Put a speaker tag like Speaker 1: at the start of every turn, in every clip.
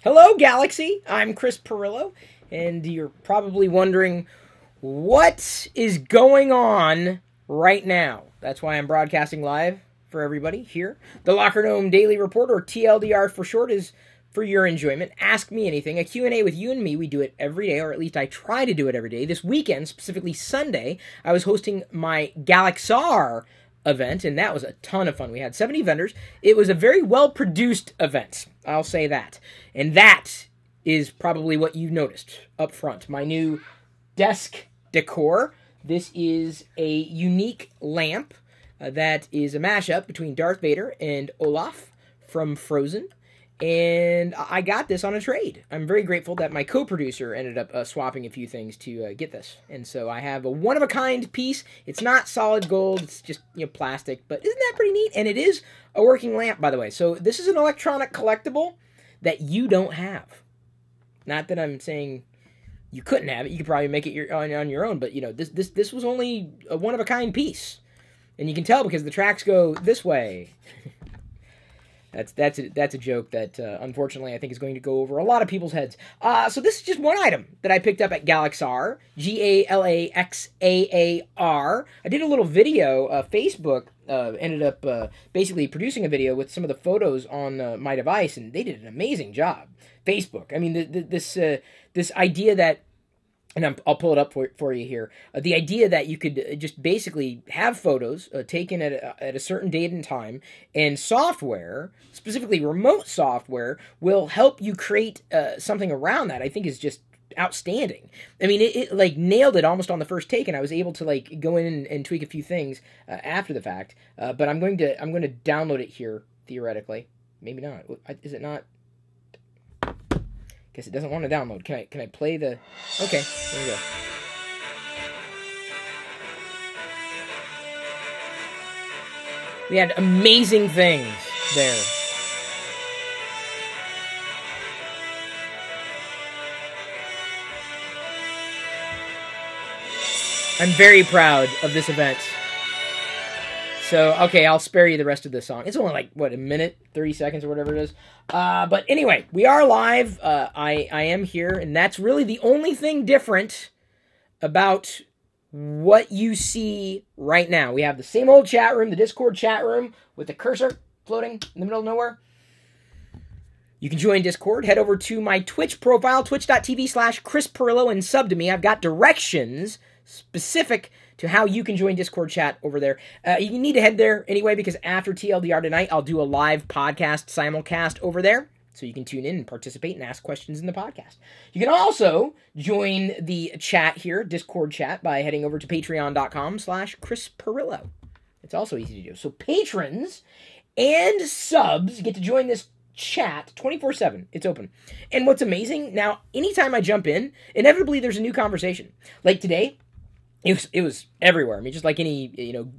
Speaker 1: Hello, Galaxy. I'm Chris Pirillo, and you're probably wondering what is going on right now. That's why I'm broadcasting live for everybody here. The Lockergnome Daily Report, or TLDR for short, is for your enjoyment. Ask me anything. A Q&A with you and me. We do it every day, or at least I try to do it every day. This weekend, specifically Sunday, I was hosting my Galaxar event, and that was a ton of fun. We had 70 vendors. It was a very well-produced event, I'll say that. And that is probably what you noticed up front. My new desk decor. This is a unique lamp that is a mashup between Darth Vader and Olaf from Frozen. And I got this on a trade. I'm very grateful that my co-producer ended up swapping a few things to get this. And so I have a one-of-a-kind piece. It's not solid gold. It's just plastic. But isn't that pretty neat? And it is a working lamp, by the way. So this is an electronic collectible that you don't have. Not that I'm saying you couldn't have it. You could probably make it on your own. But this was only a one-of-a-kind piece. And you can tell because the tracks go this way. That's a joke that, unfortunately, I think is going to go over a lot of people's heads. So this is just one item that I picked up at Galaxar, Galaxaar. I did a little video. Facebook ended up basically producing a video with some of the photos on my device, and they did an amazing job. Facebook. I mean, this idea that, and I'll pull it up for you here. The idea that you could just basically have photos taken at a certain date and time, and software, specifically remote software, will help you create something around that, I think is just outstanding. I mean, it like nailed it almost on the first take, and I was able to like go in and tweak a few things after the fact. But I'm going to download it here theoretically. Maybe not. Is it not? Guess it doesn't want to download. Can I play the... Okay, there we go. We had amazing things there. I'm very proud of this event. So, okay, I'll spare you the rest of the song. It's only like, what, a minute, 30 seconds or whatever it is. But anyway, we are live. I am here, and that's really the only thing different about what you see right now. We have the same old chat room, the Discord chat room, with the cursor floating in the middle of nowhere. You can join Discord. Head over to my Twitch profile, twitch.tv/Chris Pirillo, and sub to me. I've got directions specific to how you can join Discord chat over there. You need to head there anyway, because after TLDR tonight, I'll do a live podcast simulcast over there, so you can tune in and participate and ask questions in the podcast. You can also join the chat here, Discord chat, by heading over to patreon.com/Chris Pirillo. It's also easy to do. So patrons and subs get to join this chat 24/7. It's open. And what's amazing, now, anytime I jump in, inevitably there's a new conversation. Like today, it was everywhere. I mean, just like any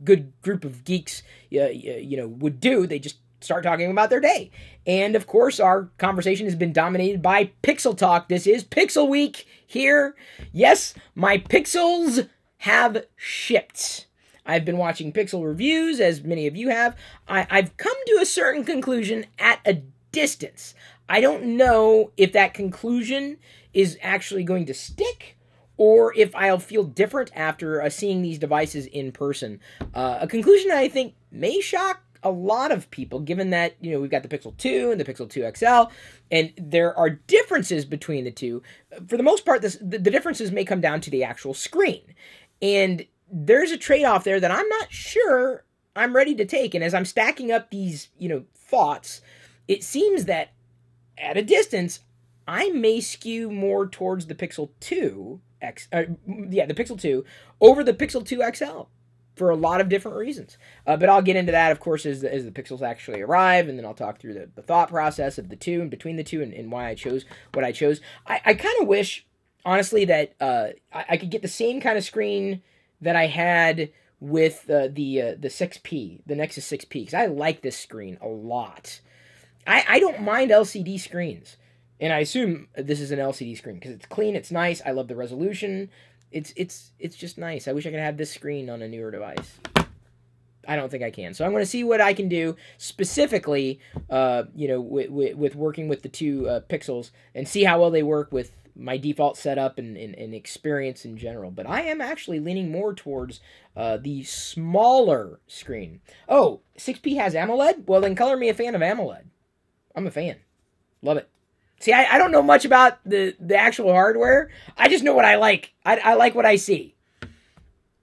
Speaker 1: good group of geeks would do. They just start talking about their day. And of course, our conversation has been dominated by Pixel Talk. This is Pixel Week here. Yes, my pixels have shipped. I've been watching Pixel reviews, as many of you have. I've come to a certain conclusion at a distance. I don't know if that conclusion is actually going to stick, or if I'll feel different after seeing these devices in person. A conclusion that I think may shock a lot of people, given that, we've got the Pixel 2 and the Pixel 2 XL, and there are differences between the two. For the most part, the differences may come down to the actual screen. And there's a trade-off there that I'm not sure I'm ready to take. And as I'm stacking up these, thoughts, it seems that at a distance, I may skew more towards the Pixel 2 the Pixel 2 over the Pixel 2 XL for a lot of different reasons. But I'll get into that, of course, as the Pixels actually arrive, and then I'll talk through the thought process of the two and between the two and why I chose what I chose. I kind of wish, honestly, that I could get the same kind of screen that I had with the 6P, the Nexus 6P, because I like this screen a lot. I don't mind LCD screens. And I assume this is an LCD screen because it's clean, it's nice. I love the resolution. It's just nice. I wish I could have this screen on a newer device. I don't think I can. So I'm going to see what I can do specifically, with working with the two pixels and see how well they work with my default setup and experience in general. But I am actually leaning more towards the smaller screen. Oh, 6P has AMOLED? Well, then color me a fan of AMOLED. I'm a fan. Love it. See, I don't know much about the actual hardware. I just know what I like. I like what I see.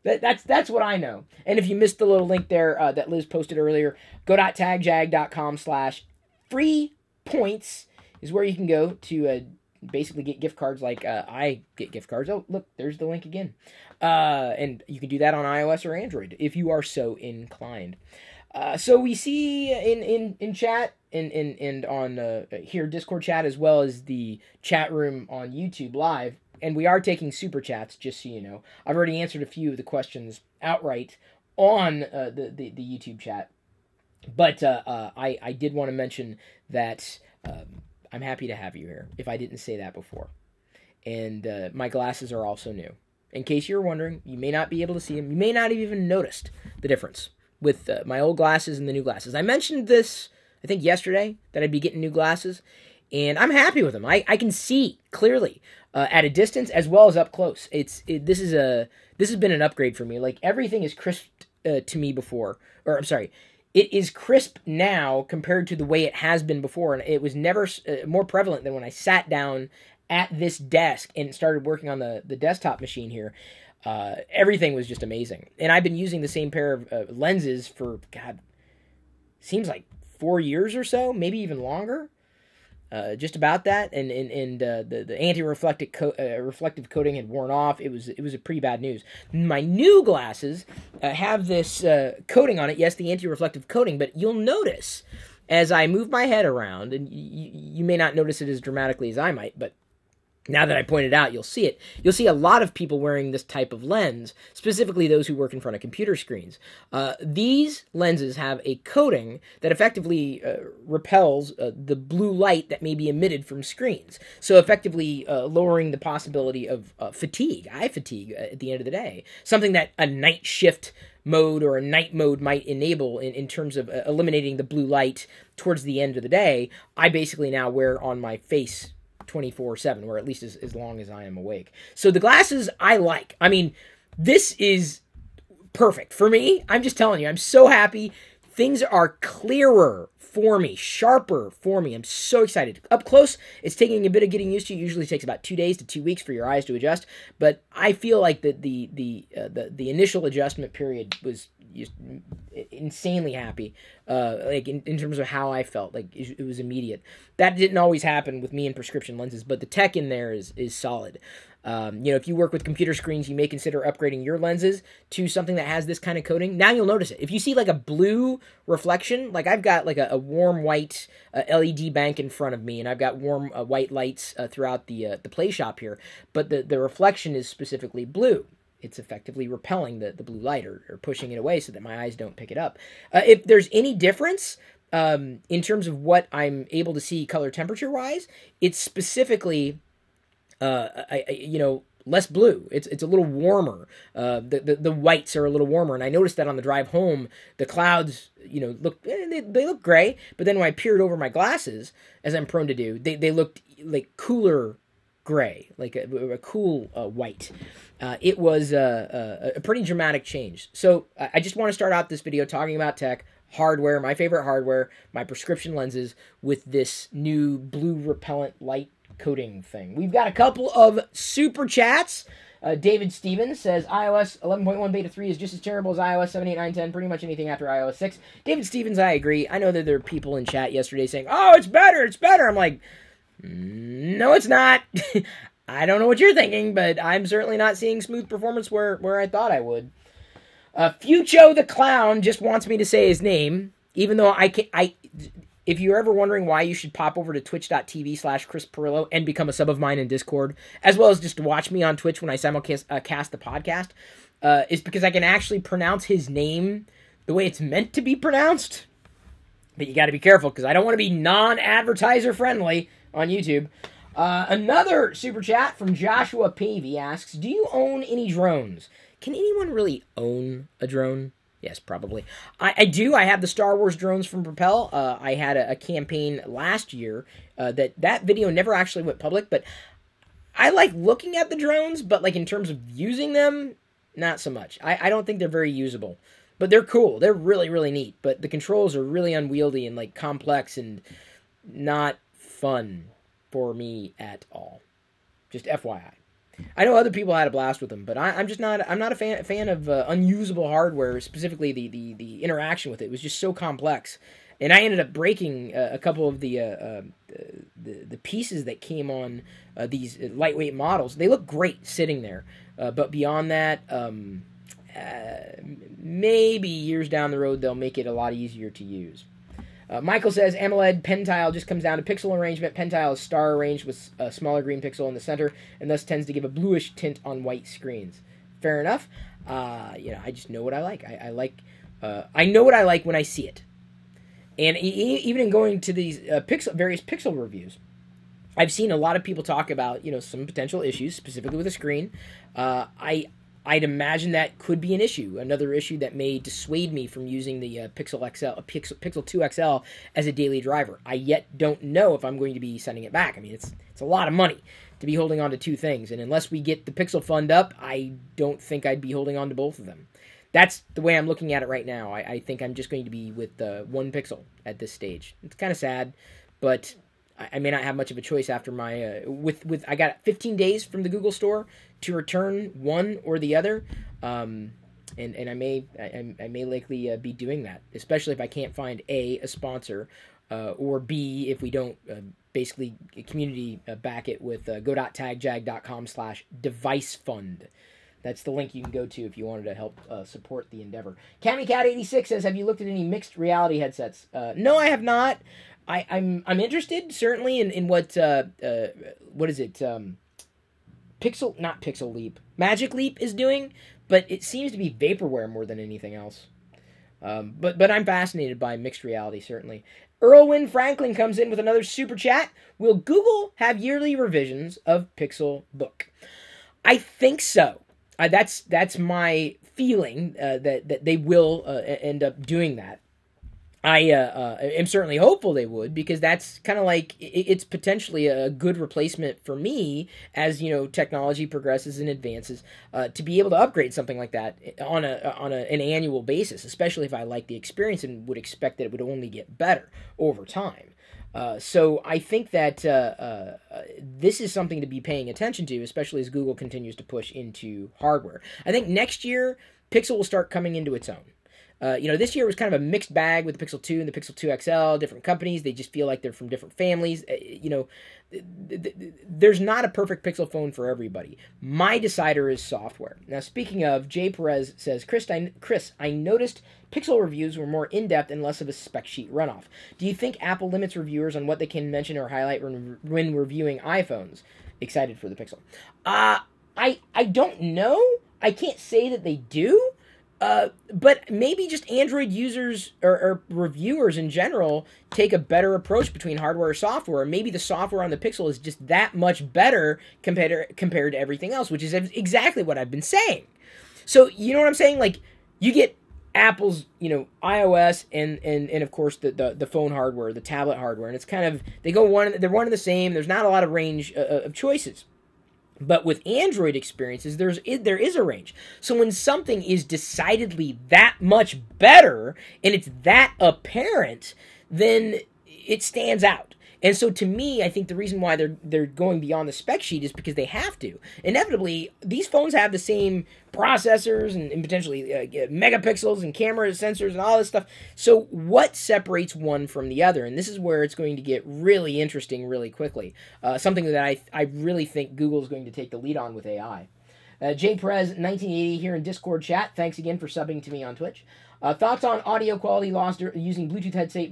Speaker 1: That's what I know. And if you missed the little link there that Liz posted earlier, go.tagjag.com/free points is where you can go to basically get gift cards like I get gift cards. Oh, look, there's the link again. And you can do that on iOS or Android if you are so inclined. So we see in chat and on here Discord chat as well as the chat room on YouTube Live, and we are taking super chats, just so you know. I've already answered a few of the questions outright on the YouTube chat, but I did want to mention that I'm happy to have you here, if I didn't say that before. And my glasses are also new. In case you're wondering, you may not be able to see them. You may not have even noticed the difference with my old glasses and the new glasses. I mentioned this, I think, yesterday, that I'd be getting new glasses, and I'm happy with them. I can see clearly at a distance as well as up close. This has been an upgrade for me. Like, everything is crisp to me before. Or, I'm sorry, it is crisp now compared to the way it has been before, and it was never more prevalent than when I sat down at this desk and started working on the desktop machine here. Everything was just amazing. And I've been using the same pair of lenses for, God, seems like 4 years or so, maybe even longer. Just about that, and the anti-reflective reflective coating had worn off. It was a pretty bad news. My new glasses have this coating on it. Yes, the anti-reflective coating, but you'll notice as I move my head around, and you may not notice it as dramatically as I might, but now that I point it out, you'll see it. You'll see a lot of people wearing this type of lens, specifically those who work in front of computer screens. These lenses have a coating that effectively repels the blue light that may be emitted from screens, so effectively lowering the possibility of eye fatigue at the end of the day, something that a night shift mode or a night mode might enable in terms of eliminating the blue light towards the end of the day. I basically now wear on my face 24/7, or at least as long as I am awake. So the glasses I like. I mean, this is perfect for me. I'm just telling you, I'm so happy. Things are clearer for me, sharper for me. I'm so excited. Up close, it's taking a bit of getting used to. It usually takes about 2 days to 2 weeks for your eyes to adjust, but I feel like the initial adjustment period was just insanely happy. Like in terms of how I felt, like it was immediate. That didn't always happen with me in prescription lenses, but the tech in there is solid. If you work with computer screens, you may consider upgrading your lenses to something that has this kind of coating. Now you'll notice it. If you see like a blue reflection, like I've got like a warm white LED bank in front of me, and I've got warm white lights throughout the play shop here, but the reflection is specifically blue. It's effectively repelling the blue light or pushing it away so that my eyes don't pick it up. If there's any difference in terms of what I'm able to see color temperature wise, it's specifically less blue. It's a little warmer. The whites are a little warmer, and I noticed that on the drive home, the clouds, look they look gray, but then when I peered over my glasses, as I'm prone to do, they looked like cooler gray, like a cool white. It was a pretty dramatic change. So I just want to start out this video talking about tech, hardware, my favorite hardware, my prescription lenses with this new blue repellent light coating thing. We've got a couple of super chats. David Stevens says iOS 11.1 beta 3 is just as terrible as iOS 7, 8, 9, 10, pretty much anything after iOS 6. David Stevens, I agree. I know that there are people in chat yesterday saying, oh, it's better. I'm like, no, it's not. I don't know what you're thinking, but I'm certainly not seeing smooth performance where I thought I would. Fucho the Clown just wants me to say his name, even though if you're ever wondering why you should pop over to twitch.tv/Chris Pirillo and become a sub of mine in Discord, as well as just to watch me on Twitch when I simulcast cast the podcast, is because I can actually pronounce his name the way it's meant to be pronounced. But you got to be careful, because I don't want to be non-advertiser friendly on YouTube. Another super chat from Joshua Pavey asks, do you own any drones? Can anyone really own a drone? Yes, probably. I do. I have the Star Wars drones from Propel. I had a campaign last year that video never actually went public, but I like looking at the drones, but like in terms of using them, not so much. I don't think they're very usable, but they're cool. They're really, really neat, but the controls are really unwieldy and like complex and not fun for me at all. Just FYI. I know other people had a blast with them, but I'm just not. I'm not a fan of unusable hardware. Specifically, the interaction with it was just so complex, and I ended up breaking a couple of the pieces that came on these lightweight models. They look great sitting there, but beyond that, maybe years down the road they'll make it a lot easier to use. Michael says AMOLED pen tile just comes down to pixel arrangement. Pen tile is star arranged with a smaller green pixel in the center, and thus tends to give a bluish tint on white screens. Fair enough. I just know what I like. I know what I like when I see it. And even in going to these various pixel reviews, I've seen a lot of people talk about some potential issues, specifically with the screen. I'd imagine that could be an issue, another issue that may dissuade me from using the Pixel 2 XL as a daily driver. I yet don't know if I'm going to be sending it back. I mean, it's a lot of money to be holding on to two things, and unless we get the Pixel Fund up, I don't think I'd be holding on to both of them. That's the way I'm looking at it right now. I think I'm just going to be with one Pixel at this stage. It's kind of sad, but I may not have much of a choice after my I got 15 days from the Google Store to return one or the other, and I may likely be doing that, especially if I can't find a sponsor, or B, if we don't basically community back it with go.tagjag.com/devicefund. That's the link you can go to if you wanted to help support the endeavor. CamiCat86 says, have you looked at any mixed reality headsets? No, I have not. I'm interested, certainly, in what is it? Pixel Leap. Magic Leap is doing, but it seems to be vaporware more than anything else. But I'm fascinated by mixed reality, certainly. Erwin Franklin comes in with another super chat. Will Google have yearly revisions of Pixel Book? I think so. That's my feeling that they will end up doing that. I am certainly hopeful they would, because that's kind of like it's potentially a good replacement for me as technology progresses and advances, to be able to upgrade something like that on an annual basis, especially if I like the experience and would expect that it would only get better over time. So I think that this is something to be paying attention to, especially as Google continues to push into hardware. I think next year Pixel will start coming into its own. This year was kind of a mixed bag with the Pixel 2 and the Pixel 2 XL, different companies. They just feel like they're from different families. There's not a perfect Pixel phone for everybody. My decider is software. Now, speaking of, Jay Perez says, Chris, I noticed Pixel reviews were more in-depth and less of a spec sheet runoff. Do you think Apple limits reviewers on what they can mention or highlight when reviewing iPhones? Excited for the Pixel. I don't know. I can't say that they do. But maybe just Android users or reviewers in general take a better approach between hardware or software. Maybe the software on the Pixel is just that much better compared to everything else, which is exactly what I've been saying. So, you know what I'm saying? Like, you get Apple's, iOS and of course the phone hardware, the tablet hardware, and it's kind of, they're one and the same. There's not a lot of range of choices. But with Android experiences, there is a range. So when something is decidedly that much better, and it's that apparent, then it stands out. And so to me, I think the reason why they're going beyond the spec sheet is because they have to. Inevitably, these phones have the same processors and potentially megapixels and camera sensors and all this stuff. So what separates one from the other? And this is where it's going to get really interesting really quickly. Something that I really think Google is going to take the lead on with AI. Jay Perez, 1980 here in Discord chat. Thanks again for subbing to me on Twitch. Thoughts on audio quality loss using Bluetooth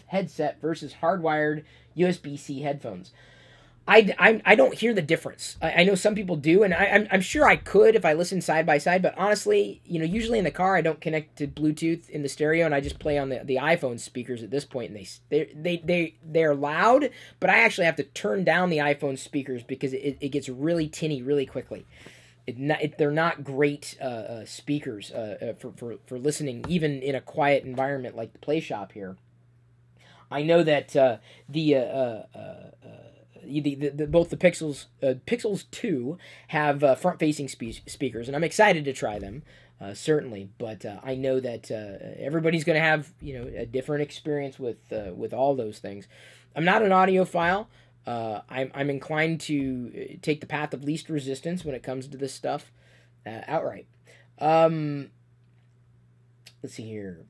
Speaker 1: headset versus hardwired USB-C headphones. I don't hear the difference. I know some people do, and I'm sure I could if I listened side by side, but honestly, usually in the car I don't connect to Bluetooth in the stereo, and I just play on the iPhone speakers at this point, and they're loud, but I actually have to turn down the iPhone speakers because it gets really tinny really quickly. they're not great speakers for listening, even in a quiet environment like the Play Shop here. I know that both the Pixels 2 have front-facing speakers, and I'm excited to try them, certainly. But I know that everybody's going to have a different experience with all those things. I'm not an audiophile. I'm inclined to take the path of least resistance when it comes to this stuff, outright. Let's see here.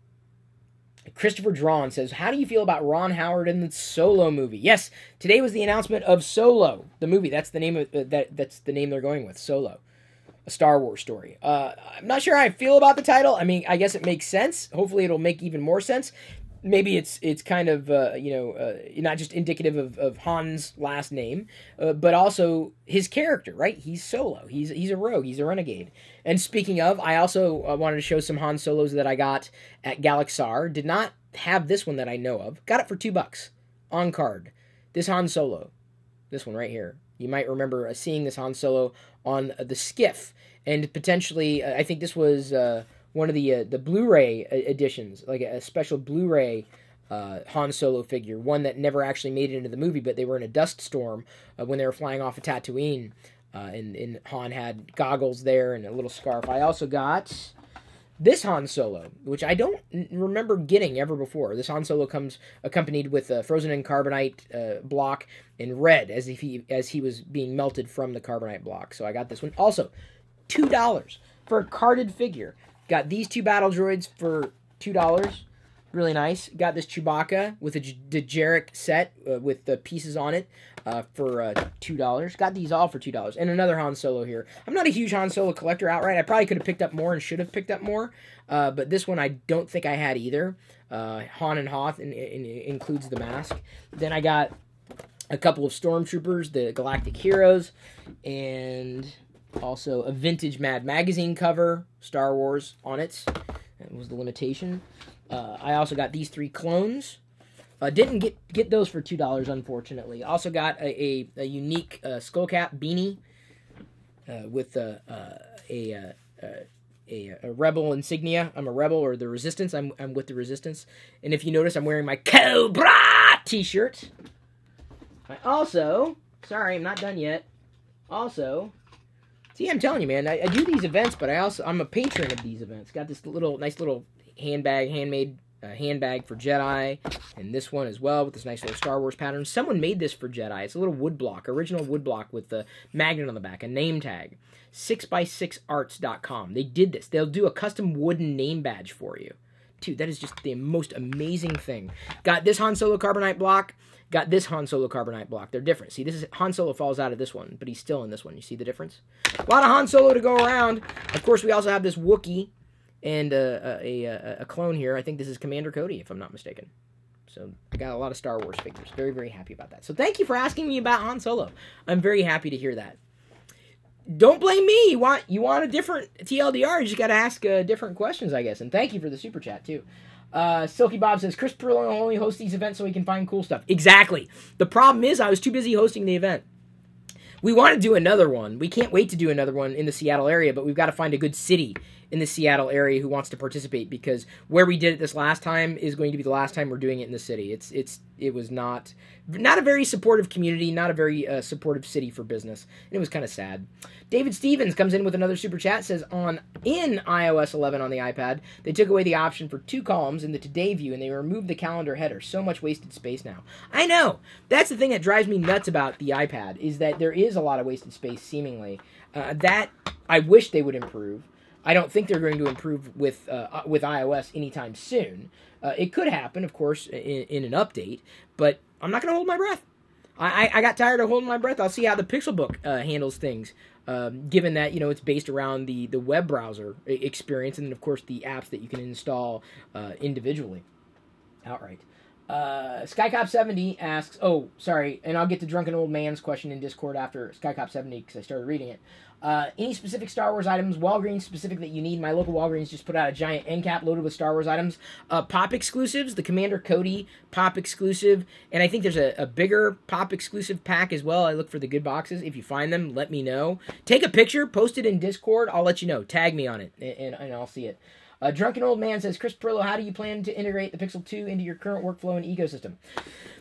Speaker 1: Christopher Drawn says, how do you feel about Ron Howard in the Solo movie? Yes, today was the announcement of Solo, the movie. That's the name of that's the name they're going with, Solo, a Star Wars story. I'm not sure how I feel about the title. I mean, I guess it makes sense. Hopefully, it'll make even more sense. Maybe it's kind of not just indicative of Han's last name, but also his character, right? He's Solo. He's a rogue. He's a renegade. And speaking of, I also wanted to show some Han Solos that I got at Galaxar. Did not have this one that I know of. Got it for $2 on card. This Han Solo, this one right here. You might remember seeing this Han Solo on the Skiff, and potentially I think this was one of the Blu-ray editions, like a special Blu-ray Han Solo figure, one that never actually made it into the movie, but they were in a dust storm when they were flying off of Tatooine, and Han had goggles there and a little scarf. I also got this Han Solo, which I don't remember getting ever before. This Han Solo comes accompanied with a frozen in carbonite block in red, as he was being melted from the carbonite block. So I got this one. Also, $2 for a carded figure. Got these two battle droids for $2. Really nice. Got this Chewbacca with a Dejeric set with the pieces on it for $2. Got these all for $2. And another Han Solo here. I'm not a huge Han Solo collector outright. I probably could have picked up more and should have picked up more. But this one I don't think I had either. Han and Hoth includes the mask. Then I got a couple of Stormtroopers, the Galactic Heroes, and also a vintage Mad Magazine cover, Star Wars on it. That was the limitation. I also got these 3 clones. Didn't get those for $2, unfortunately. Also got a unique skullcap beanie with a rebel insignia. I'm a rebel, or the Resistance. I'm with the Resistance. And if you notice, I'm wearing my Cobra t-shirt. I also, sorry, I'm not done yet. Also, see, I'm telling you, man, I do these events, but I'm a patron of these events. Got this nice little handmade handbag for Jedi, and this one as well with this nice little Star Wars pattern. Someone made this for Jedi. It's a little woodblock, original woodblock with the magnet on the back, a name tag. 6x6arts.com. They did this. They'll do a custom wooden name badge for you. Dude, that is just the most amazing thing. Got this Han Solo carbonite block. Got this Han Solo carbonite block. They're different. See, this is Han Solo falls out of this one, but he's still in this one. You see the difference? A lot of Han Solo to go around. Of course, we also have this Wookiee and a clone here. I think this is Commander Cody, if I'm not mistaken. So I got a lot of Star Wars figures. Very, very happy about that. So thank you for asking me about Han Solo. I'm very happy to hear that. Don't blame me. You want a different TLDR. You just got to ask different questions, I guess. And thank you for the super chat, too. Silky Bob says, Chris Pirillo only hosts these events so he can find cool stuff. Exactly. The problem is I was too busy hosting the event. We want to do another one. We can't wait to do another one in the Seattle area, but we've got to find a good city in the Seattle area who wants to participate, because where we did it this last time is going to be the last time we're doing it in the city. It was not a very supportive community, not a very supportive city for business, and it was kind of sad. David Stevens comes in with another super chat, says in iOS 11 on the iPad, they took away the option for 2 columns in the Today view, and they removed the calendar header. So much wasted space now. I know. That's the thing that drives me nuts about the iPad, is that there is a lot of wasted space, seemingly. That I wish they would improve. I don't think they're going to improve with iOS anytime soon. It could happen, of course, in an update, but I'm not going to hold my breath. I got tired of holding my breath. I'll see how the Pixelbook handles things, given that it's based around the web browser experience, and then, of course, the apps that you can install individually, outright. SkyCop70 asks, oh, sorry, and I'll get to Drunken Old Man's question in Discord after SkyCop70 because I started reading it. Any specific Star Wars items, Walgreens specific, that you need? My local Walgreens just put out a giant end cap loaded with Star Wars items. Pop exclusives, the Commander Cody Pop exclusive, and I think there's a bigger Pop exclusive pack as well. I look for the good boxes. If you find them, let me know. Take a picture, post it in Discord. I'll let you know. Tag me on it, and I'll see it. Drunken Old Man says, Chris Pirillo, how do you plan to integrate the Pixel 2 into your current workflow and ecosystem?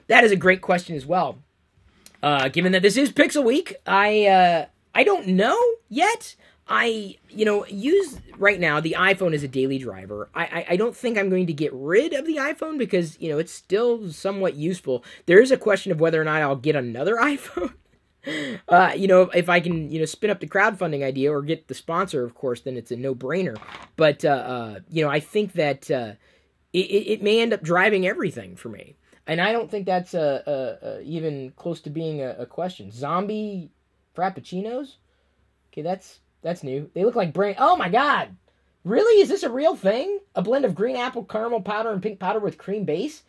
Speaker 1: That is a great question as well. Given that this is Pixel Week, I don't know yet. I use right now the iPhone as a daily driver. I don't think I'm going to get rid of the iPhone because, it's still somewhat useful. There is a question of whether or not I'll get another iPhone. If I can, spin up the crowdfunding idea or get the sponsor, of course, then it's a no-brainer. But, I think that it may end up driving everything for me. And I don't think that's even close to being a question. Zombie Frappuccinos? Okay, that's new. They look like brain... Oh, my God! Really? Is this a real thing? A blend of green apple caramel powder and pink powder with cream base?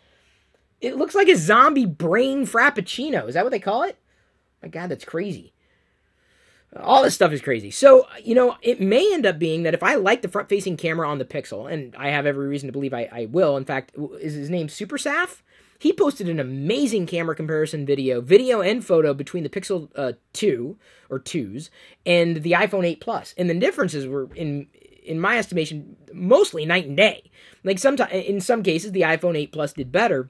Speaker 1: It looks like a zombie brain Frappuccino. Is that what they call it? My God, that's crazy. All this stuff is crazy. So, it may end up being that if I like the front-facing camera on the Pixel, and I have every reason to believe I will. In fact, is his name Super Saf? He posted an amazing camera comparison video and photo between the Pixel 2, or 2s, and the iPhone 8 Plus. And the differences were, in my estimation, mostly night and day. Like, in some cases, the iPhone 8 Plus did better,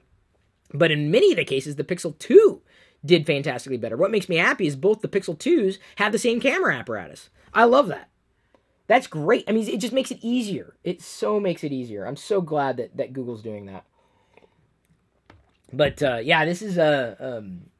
Speaker 1: but in many of the cases, the Pixel 2 did fantastically better. What makes me happy is both the Pixel 2s have the same camera apparatus. I love that. That's great. I mean, it just makes it easier. It so makes it easier. I'm so glad that Google's doing that. But, this is,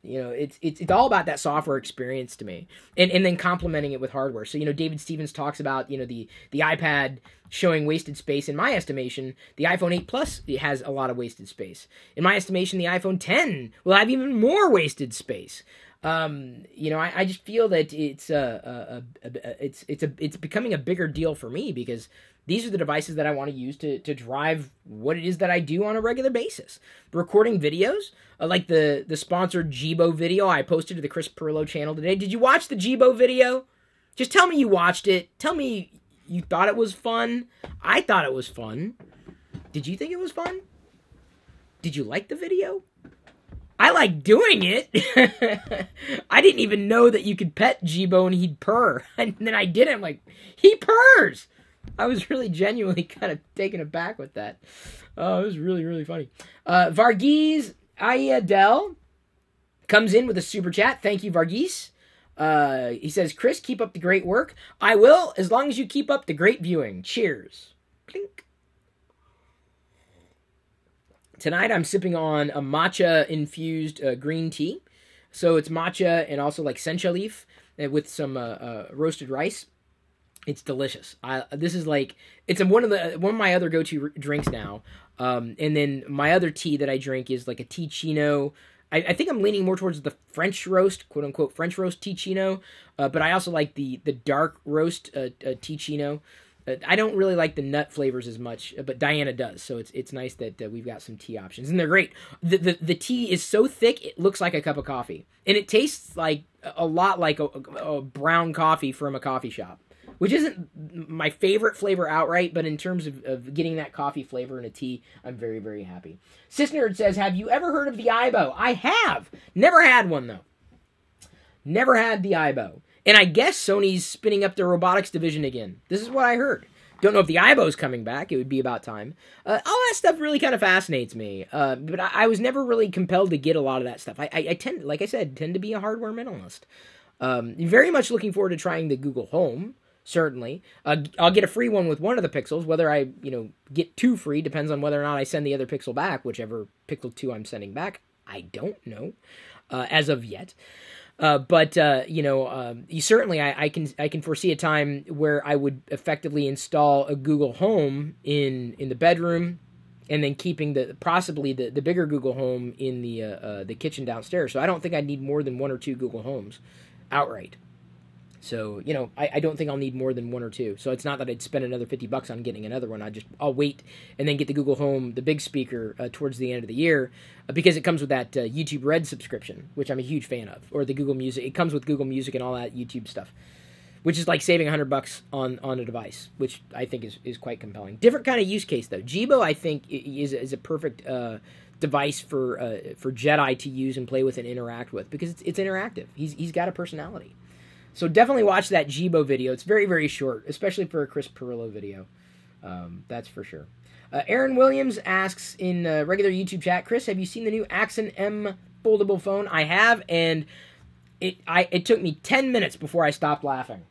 Speaker 1: it's all about that software experience to me. And then complementing it with hardware. So, David Stevens talks about, the iPad showing wasted space. In my estimation, the iPhone 8 Plus has a lot of wasted space. In my estimation, the iPhone 10 will have even more wasted space. I just feel that it's becoming a bigger deal for me because these are the devices that I want to use to drive what it is that I do on a regular basis. Recording videos, like the sponsored Jibo video I posted to the Chris Pirillo channel today. Did you watch the Jibo video? Just tell me you watched it. Tell me you thought it was fun. I thought it was fun. Did you think it was fun? Did you like the video? I like doing it. I didn't even know that you could pet Jibo and he'd purr. And then I did it. I'm like, he purrs. I was really genuinely kind of taken aback with that. Oh, it was really, really funny. Varghese Ayadel comes in with a super chat. Thank you, Varghese. He says, Chris, keep up the great work. I will, as long as you keep up the great viewing. Cheers. Clink. Tonight I'm sipping on a matcha-infused green tea. So it's matcha and also like sencha leaf with some roasted rice. It's delicious. This is like, it's one of my other go-to drinks now. And then my other tea that I drink is like a tea-chino. I think I'm leaning more towards the French roast, quote-unquote French roast tea-chino. But I also like the dark roast tea-chino. I don't really like the nut flavors as much, but Diana does, so it's nice that we've got some tea options, and they're great. The tea is so thick, it looks like a cup of coffee, and it tastes like a lot like a brown coffee from a coffee shop, which isn't my favorite flavor outright, but in terms of getting that coffee flavor in a tea, I'm very, very happy. Sysnerd says, have you ever heard of the Aibo? I have! Never had one, though. Never had the Aibo. And I guess Sony's spinning up their robotics division again. This is what I heard. Don't know if the Aibo's coming back. It would be about time. All that stuff really kind of fascinates me. But I was never really compelled to get a lot of that stuff. I tend, like I said, to be a hardware minimalist. Very much looking forward to trying the Google Home, certainly. I'll get a free one with one of the Pixels. Whether I, get two free depends on whether or not I send the other Pixel back. Whichever Pixel 2 I'm sending back, I don't know as of yet. Certainly I can foresee a time where I would effectively install a Google Home in the bedroom, and then keeping possibly the bigger Google Home in the kitchen downstairs. So I don't think I need more than one or two Google Homes outright. So, you know, I don't think I'll need more than one or two. So it's not that I'd spend another $50 on getting another one. I'll wait and then get the Google Home, the big speaker, towards the end of the year, because it comes with that YouTube Red subscription, which I'm a huge fan of, or the Google Music. It comes with Google Music and all that YouTube stuff, which is like saving $100 on a device, which I think is quite compelling. Different kind of use case though. Jibo, I think, is a perfect device for Jedi to use and play with and interact with, because it's interactive. He's got a personality. So definitely watch that Jibo video. It's very, very short, especially for a Chris Pirillo video. That's for sure. Aaron Williams asks in regular YouTube chat, Chris, have you seen the new Axon M foldable phone? I have, and it took me 10 minutes before I stopped laughing.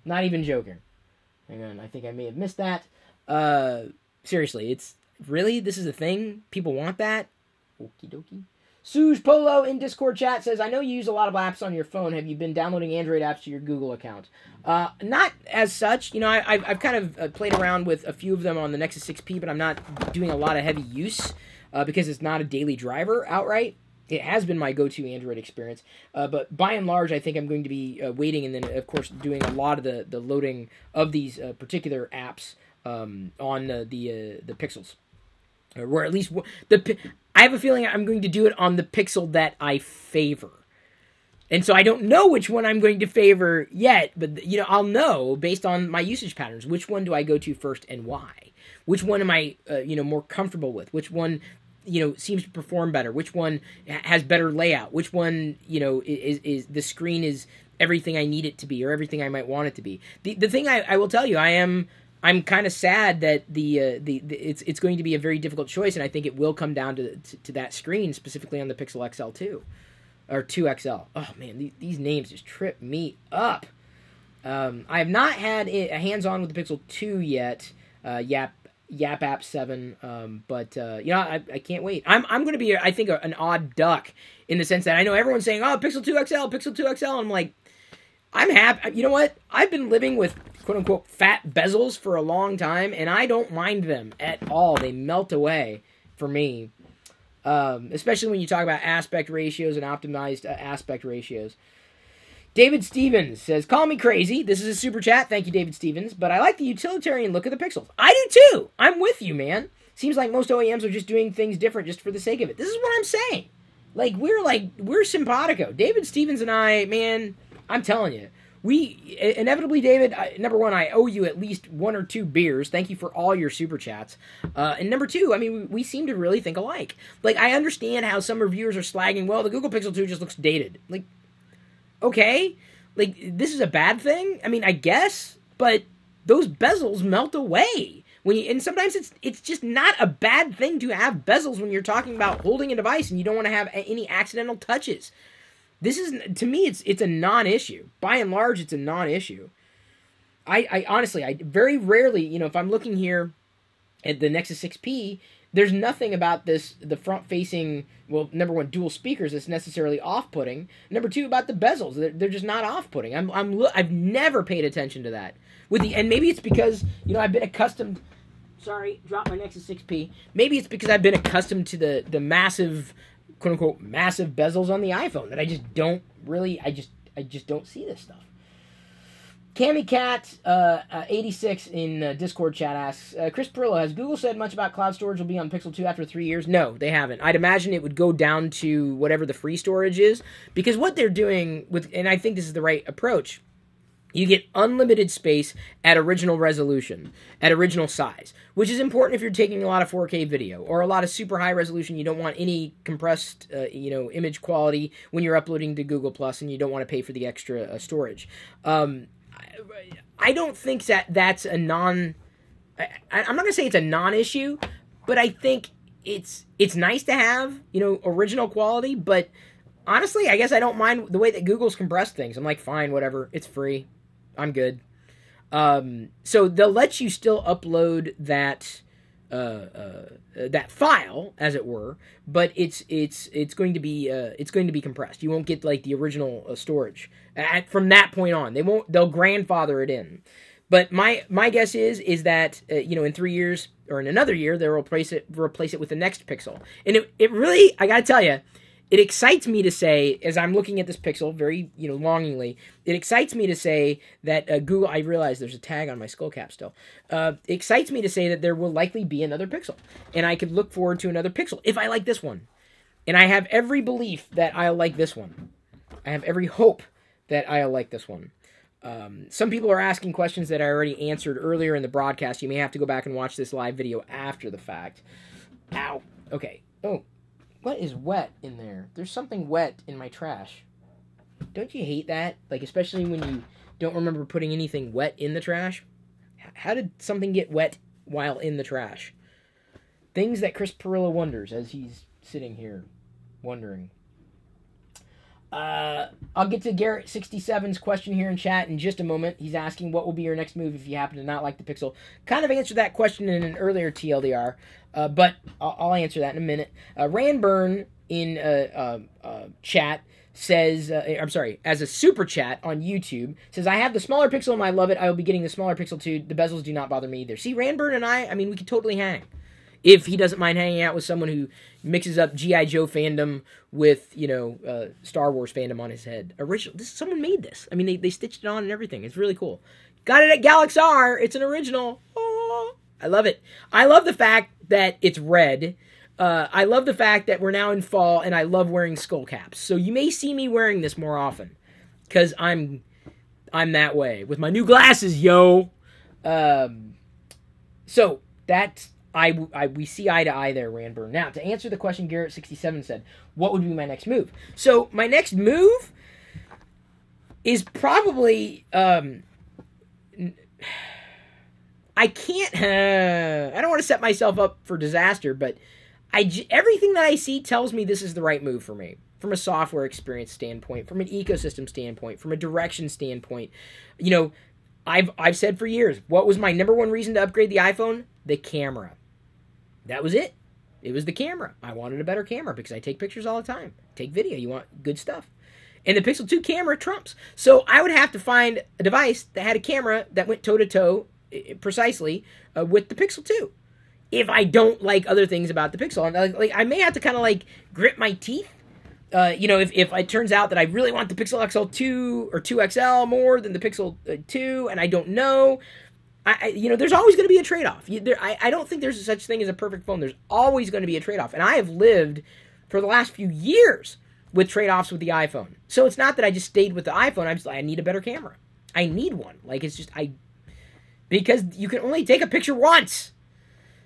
Speaker 1: Not even joking. Hang on, I think I may have missed that. Seriously, this is a thing? People want that? Okie dokie. Suze Polo in Discord chat says, I know you use a lot of apps on your phone. Have you been downloading Android apps to your Google account? Not as such. You know, I've kind of played around with a few of them on the Nexus 6P, but I'm not doing a lot of heavy use because it's not a daily driver outright. It has been my go-to Android experience. But by and large, I think I'm going to be waiting and then, of course, doing a lot of the loading of these particular apps on the Pixels. Or at least I have a feeling I'm going to do it on the Pixel that I favor. And so I don't know which one I'm going to favor yet, but you know, I'll know based on my usage patterns. Which one do I go to first and why? Which one am I more comfortable with? Which one seems to perform better? Which one has better layout? Which one is the screen is everything I need it to be or everything I might want it to be? The thing I will tell you, I'm kind of sad that it's going to be a very difficult choice, and I think it will come down to that screen, specifically on the Pixel XL2 or 2XL. Oh man, these names just trip me up. I have not had a hands-on with the Pixel 2 yet. Yap App 7, but I can't wait. I'm going to be, I think, an odd duck in the sense that I know everyone's saying, oh, Pixel 2 XL, Pixel 2 XL, and I'm like, I'm happy. You know what? I've been living with quote-unquote fat bezels for a long time, and I don't mind them at all. They melt away for me, especially when you talk about aspect ratios and optimized aspect ratios. David Stevens says, call me crazy. This is a super chat. Thank you, David Stevens. But I like the utilitarian look of the Pixels. I do too. I'm with you, man. Seems like most OEMs are just doing things different just for the sake of it. This is what I'm saying. We're simpatico. David Stevens and I, man, I'm telling you. We, inevitably, David, number one, I owe you at least 1 or 2 beers. Thank you for all your super chats. And number two, I mean, we seem to really think alike. Like, I understand how some reviewers are slagging, well, the Google Pixel 2 just looks dated. Like, okay, like, this is a bad thing? I mean, I guess, but those bezels melt away. And sometimes it's just not a bad thing to have bezels when you're talking about holding a device and you don't want to have any accidental touches. This is, to me, it's a non-issue. By and large, it's a non-issue. I honestly, I very rarely, if I'm looking here at the Nexus 6P, there's nothing about the front-facing, well, number one, dual speakers that's necessarily off-putting. Number two, about the bezels, they're just not off-putting. I've never paid attention to that. And maybe it's because, I've been accustomed. Sorry, dropped my Nexus 6P. Maybe it's because I've been accustomed to the massive, quote-unquote, massive bezels on the iPhone that I just don't really, I just don't see this stuff. Cammy Cat 86 in Discord chat asks, Chris Pirillo, has Google said much about cloud storage will be on Pixel 2 after 3 years? No, they haven't. I'd imagine it would go down to whatever the free storage is, because what they're doing with, and I think this is the right approach, you get unlimited space at original resolution, at original size, which is important if you're taking a lot of 4K video or a lot of super high resolution. You don't want any compressed, image quality when you're uploading to Google Plus, and you don't want to pay for the extra storage. I don't think that's a I'm not going to say it's a non-issue, but I think it's nice to have, original quality, but honestly, I guess I don't mind the way that Google's compressed things. I'm like, fine, whatever, it's free. I'm good. So they'll let you still upload that file, as it were, but it's going to be compressed. You won't get like the original storage from that point on. They'll grandfather it in. But my guess is that in 3 years or in another year they'll replace it with the next Pixel. And it really, I gotta tell you, it excites me to say, as I'm looking at this Pixel very, longingly, it excites me to say that Google, I realize there's a tag on my skull cap still, it excites me to say that there will likely be another Pixel, and I could look forward to another Pixel if I like this one. And I have every belief that I'll like this one. I have every hope that I'll like this one. Some people are asking questions that I already answered earlier in the broadcast. You may have to go back and watch this live video after the fact. Ow. Okay. Oh. What is wet in there? There's something wet in my trash. Don't you hate that? Like, especially when you don't remember putting anything wet in the trash? How did something get wet while in the trash? Things that Chris Pirillo wonders as he's sitting here wondering. I'll get to Garrett 67's question here in chat in just a moment. He's asking what will be your next move if you happen to not like the Pixel. Kind of answered that question in an earlier TLDR, but I'll answer that in a minute. Randburn in chat says, as a super chat on YouTube, says, I have the smaller Pixel and I love it. I will be getting the smaller Pixel too. The bezels do not bother me either. See, Randburn and I mean, we could totally hang. If he doesn't mind hanging out with someone who mixes up G.I. Joe fandom with, Star Wars fandom on his head. Someone made this. I mean, they stitched it on and everything. It's really cool. Got it at Galaxar. It's an original. Oh, I love it. I love the fact that it's red. I love the fact that we're now in fall, and I love wearing skull caps. So you may see me wearing this more often, because I'm that way. With my new glasses, yo! So, that's... we see eye to eye there, Randburn. Now, to answer the question Garrett67 said, what would be my next move? So, my next move is probably, I can't, I don't want to set myself up for disaster, but everything that I see tells me this is the right move for me. From a software experience standpoint, from an ecosystem standpoint, from a direction standpoint. I've said for years, what was my number one reason to upgrade the iPhone? The camera. That was it. It was the camera. I wanted a better camera because I take pictures all the time. Take video. You want good stuff. And the Pixel 2 camera trumps. So I would have to find a device that had a camera that went toe-to-toe precisely with the Pixel 2. If I don't like other things about the Pixel. And I may have to kind of grit my teeth. If it turns out that I really want the Pixel XL 2 or 2XL more than the Pixel 2 and I don't know... there's always going to be a trade-off. I don't think there's such thing as a perfect phone. There's always going to be a trade-off. And I have lived for the last few years with trade-offs with the iPhone. So it's not that I just stayed with the iPhone. I'm just I need a better camera. I need one. Because you can only take a picture once.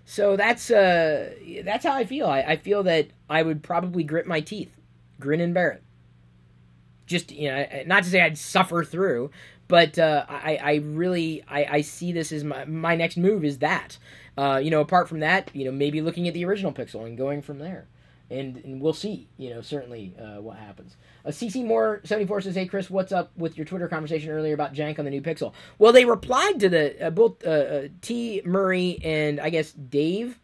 Speaker 1: So that's how I feel. I feel that I would probably grit my teeth. Grin and bear it. Just, not to say I'd suffer through, but I see this as my next move is that. Apart from that, maybe looking at the original Pixel and going from there. And we'll see, certainly what happens. CC Moore 74 says, hey, Chris, what's up with your Twitter conversation earlier about jank on the new Pixel? Well, they replied to the both T. Murray and, I guess, Dave,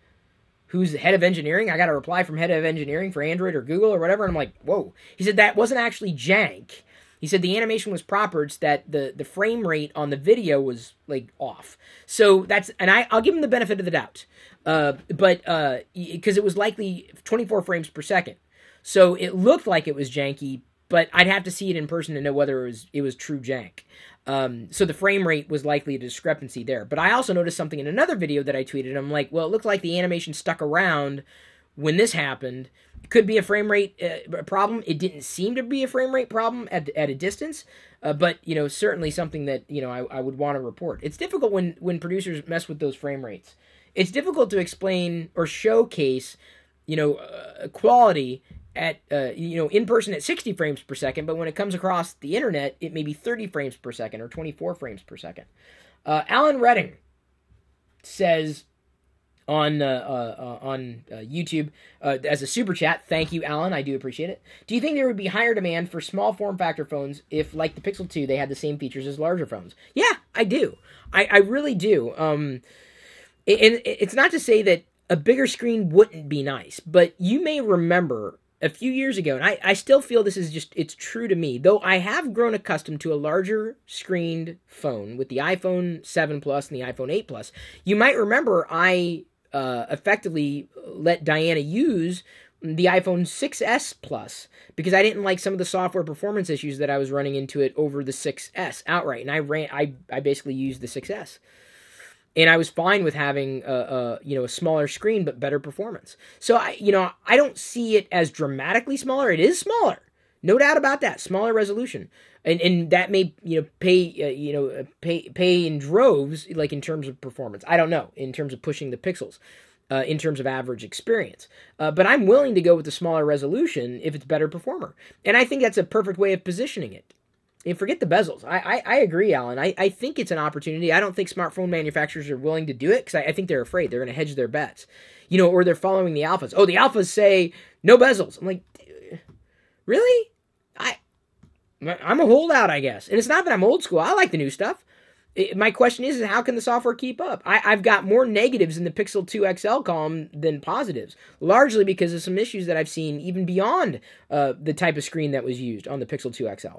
Speaker 1: who's the head of engineering. I got a reply from head of engineering for Android or Google or whatever, and I'm like, whoa. He said that wasn't actually jank. He said the animation was proper. It's that the frame rate on the video was, off. So that's... And I'll give him the benefit of the doubt. But because it was likely 24 frames per second. So it looked like it was janky, but I'd have to see it in person to know whether it was true jank. So the frame rate was likely a discrepancy there. But I also noticed something in another video that I tweeted. I'm like, well, it looked like the animation stuck around when this happened. It could be a frame rate problem. It didn't seem to be a frame rate problem at a distance. But, certainly something that, I would want to report. It's difficult when producers mess with those frame rates. It's difficult to explain or showcase, quality at, in person at 60 frames per second, but when it comes across the internet, it may be 30 frames per second or 24 frames per second. Alan Redding says on YouTube as a super chat, thank you, Alan, I do appreciate it. Do you think there would be higher demand for small form factor phones if, like the Pixel 2, they had the same features as larger phones? Yeah, I do. I really do. And it's not to say that a bigger screen wouldn't be nice, but you may remember a few years ago, and I still feel this is it's true to me, though I have grown accustomed to a larger screened phone with the iPhone 7 Plus and the iPhone 8 Plus. You might remember I effectively let Diana use the iPhone 6S Plus because I didn't like some of the software performance issues that I was running into it over the 6S outright, and I basically used the 6S. And I was fine with having a smaller screen but better performance. So I don't see it as dramatically smaller. It is smaller, no doubt about that. Smaller resolution, and that may pay in droves, like in terms of performance. I don't know in terms of pushing the pixels, in terms of average experience. But I'm willing to go with the smaller resolution if it's better performer, and I think that's a perfect way of positioning it. And forget the bezels. I agree, Alan. I think it's an opportunity. I don't think smartphone manufacturers are willing to do it because I think they're afraid. They're going to hedge their bets. Or they're following the alphas. Oh, the alphas say no bezels. I'm like, really? I'm a holdout, I guess. And it's not that I'm old school. I like the new stuff. My question is how can the software keep up? I've got more negatives in the Pixel 2 XL column than positives, largely because of some issues that I've seen even beyond the type of screen that was used on the Pixel 2 XL.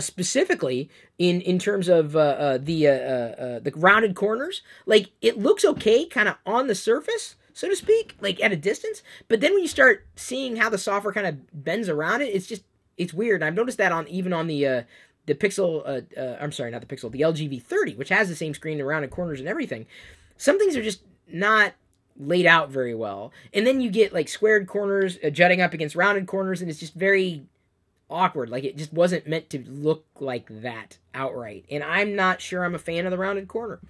Speaker 1: Specifically in terms of the rounded corners, like it looks okay kind of on the surface, so to speak, like at a distance. But then when you start seeing how the software kind of bends around it, it's weird. And I've noticed that even on the Pixel, I'm sorry, not the Pixel, the LG V30, which has the same screen, the rounded corners and everything. Some things are just not laid out very well. And then you get like squared corners jutting up against rounded corners, and it's just very awkward. Like it just wasn't meant to look like that outright. And I'm not sure I'm a fan of the rounded corner.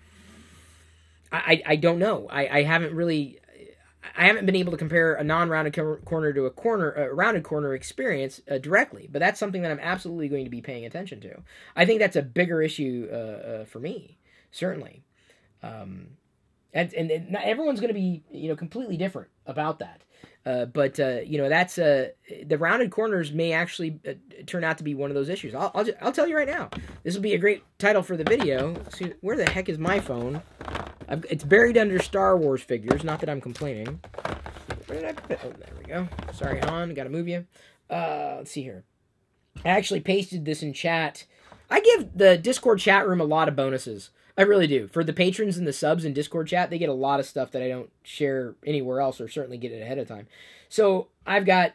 Speaker 1: I don't know. I haven't been able to compare a non-rounded corner to a rounded corner experience directly, but that's something that I'm absolutely going to be paying attention to. I think that's a bigger issue for me, certainly. And not everyone's going to be completely different about that. But that's the rounded corners may actually turn out to be one of those issues. I'll tell you right now. This will be a great title for the video. See, where the heck is my phone? It's buried under Star Wars figures. Not that I'm complaining. Where did I put it? Oh, there we go. Sorry, hon. Got to move you. Let's see here. I actually pasted this in chat. I give the Discord chat room a lot of bonuses. I really do. For the patrons and the subs in Discord chat, they get a lot of stuff that I don't share anywhere else or certainly get it ahead of time. So I've got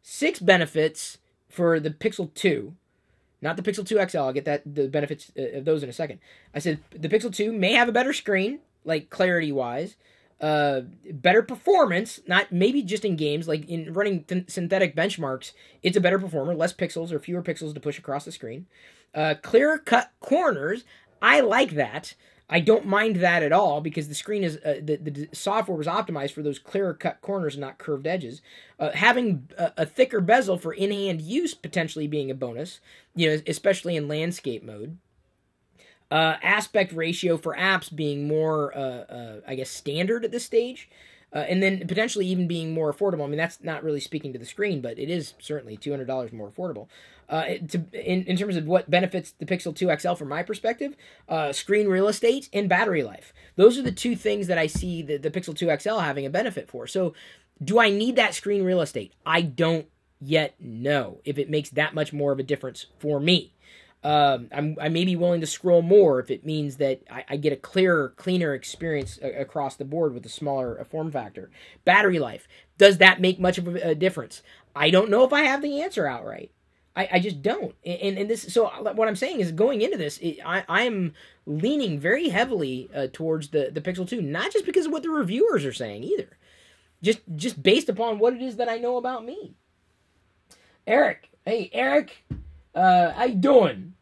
Speaker 1: 6 benefits for the Pixel 2. Not the Pixel 2 XL. I'll get the benefits of those in a second. I said the Pixel 2 may have a better screen, like clarity-wise. Better performance, not maybe just in games, like in running synthetic benchmarks, it's a better performer, less pixels or fewer pixels to push across the screen. Clearer cut corners, I like that. I don't mind that at all because the screen is the software was optimized for those clearer cut corners and not curved edges. Having a thicker bezel for in-hand use potentially being a bonus, especially in landscape mode. Aspect ratio for apps being more, I guess, standard at this stage. And then potentially even being more affordable. I mean, that's not really speaking to the screen, but it is certainly $200 more affordable. In terms of what benefits the Pixel 2 XL from my perspective, screen real estate and battery life. Those are the 2 things that I see the Pixel 2 XL having a benefit for. So do I need that screen real estate? I don't yet know if it makes that much more of a difference for me. I may be willing to scroll more if it means that I get a clearer, cleaner experience across the board with a smaller form factor. Battery life. Does that make much of a difference? I don't know if I have the answer outright. I just don't. And this. So what I'm saying is going into this, I am leaning very heavily towards the Pixel 2, not just because of what the reviewers are saying either. Just based upon what it is that I know about me. Eric. Hey, Eric. How you doing?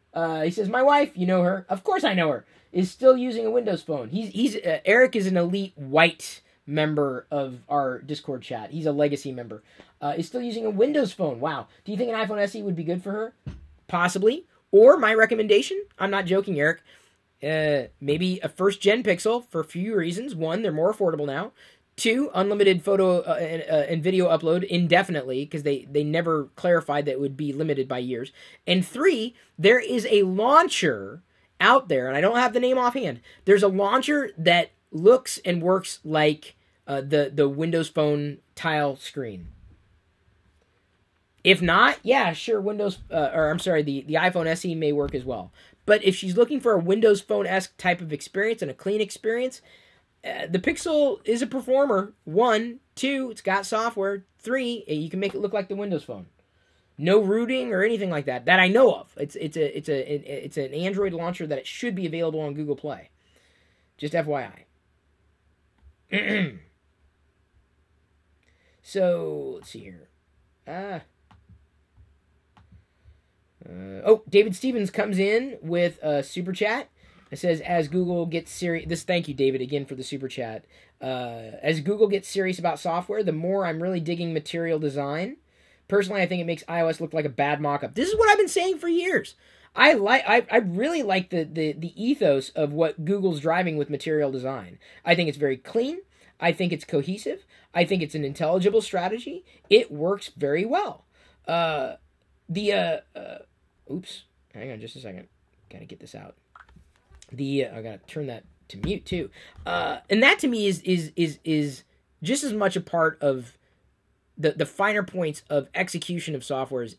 Speaker 1: He says, my wife, you know her. Of course I know her. Is still using a Windows phone. Eric is an elite white member of our Discord chat. He's a legacy member. Is still using a Windows phone. Wow. Do you think an iPhone SE would be good for her? Possibly. Or my recommendation, I'm not joking, Eric, maybe a first-gen Pixel for a few reasons. 1, they're more affordable now. 2, unlimited photo and video upload indefinitely, because they never clarified that it would be limited by years. And 3, there is a launcher out there, and I don't have the name offhand. There's a launcher that looks and works like the Windows Phone tile screen. If not, yeah, sure, the iPhone SE may work as well. But if she's looking for a Windows Phone-esque type of experience and a clean experience, the Pixel is a performer. 1, 2, it's got software. 3, you can make it look like the Windows Phone. No rooting or anything like that I know of. It's an Android launcher that it should be available on Google Play. Just FYI. So let's see here. David Stevens comes in with a super chat. It says, as Google gets serious... Thank you, David, again for the super chat. As Google gets serious about software, the more I'm really digging material design. Personally, I think it makes iOS look like a bad mock-up. This is what I've been saying for years. I really like the ethos of what Google's driving with material design. I think it's very clean. I think it's cohesive. I think it's an intelligible strategy. It works very well. Oops. Hang on just a second. Gotta get this out. I gotta turn that to mute too. And that to me is just as much a part of the finer points of execution of software as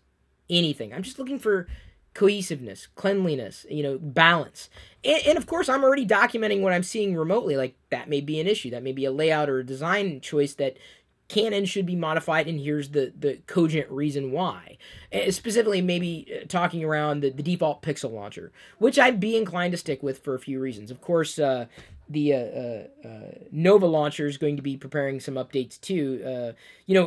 Speaker 1: anything. I'm just looking for cohesiveness, cleanliness, balance. And of course, I'm already documenting what I'm seeing remotely. Like, that may be an issue. That may be a layout or a design choice that can and should be modified, and here's the cogent reason why. Specifically, maybe talking around the default Pixel launcher, which I'd be inclined to stick with for a few reasons. Of course, the Nova launcher is going to be preparing some updates too,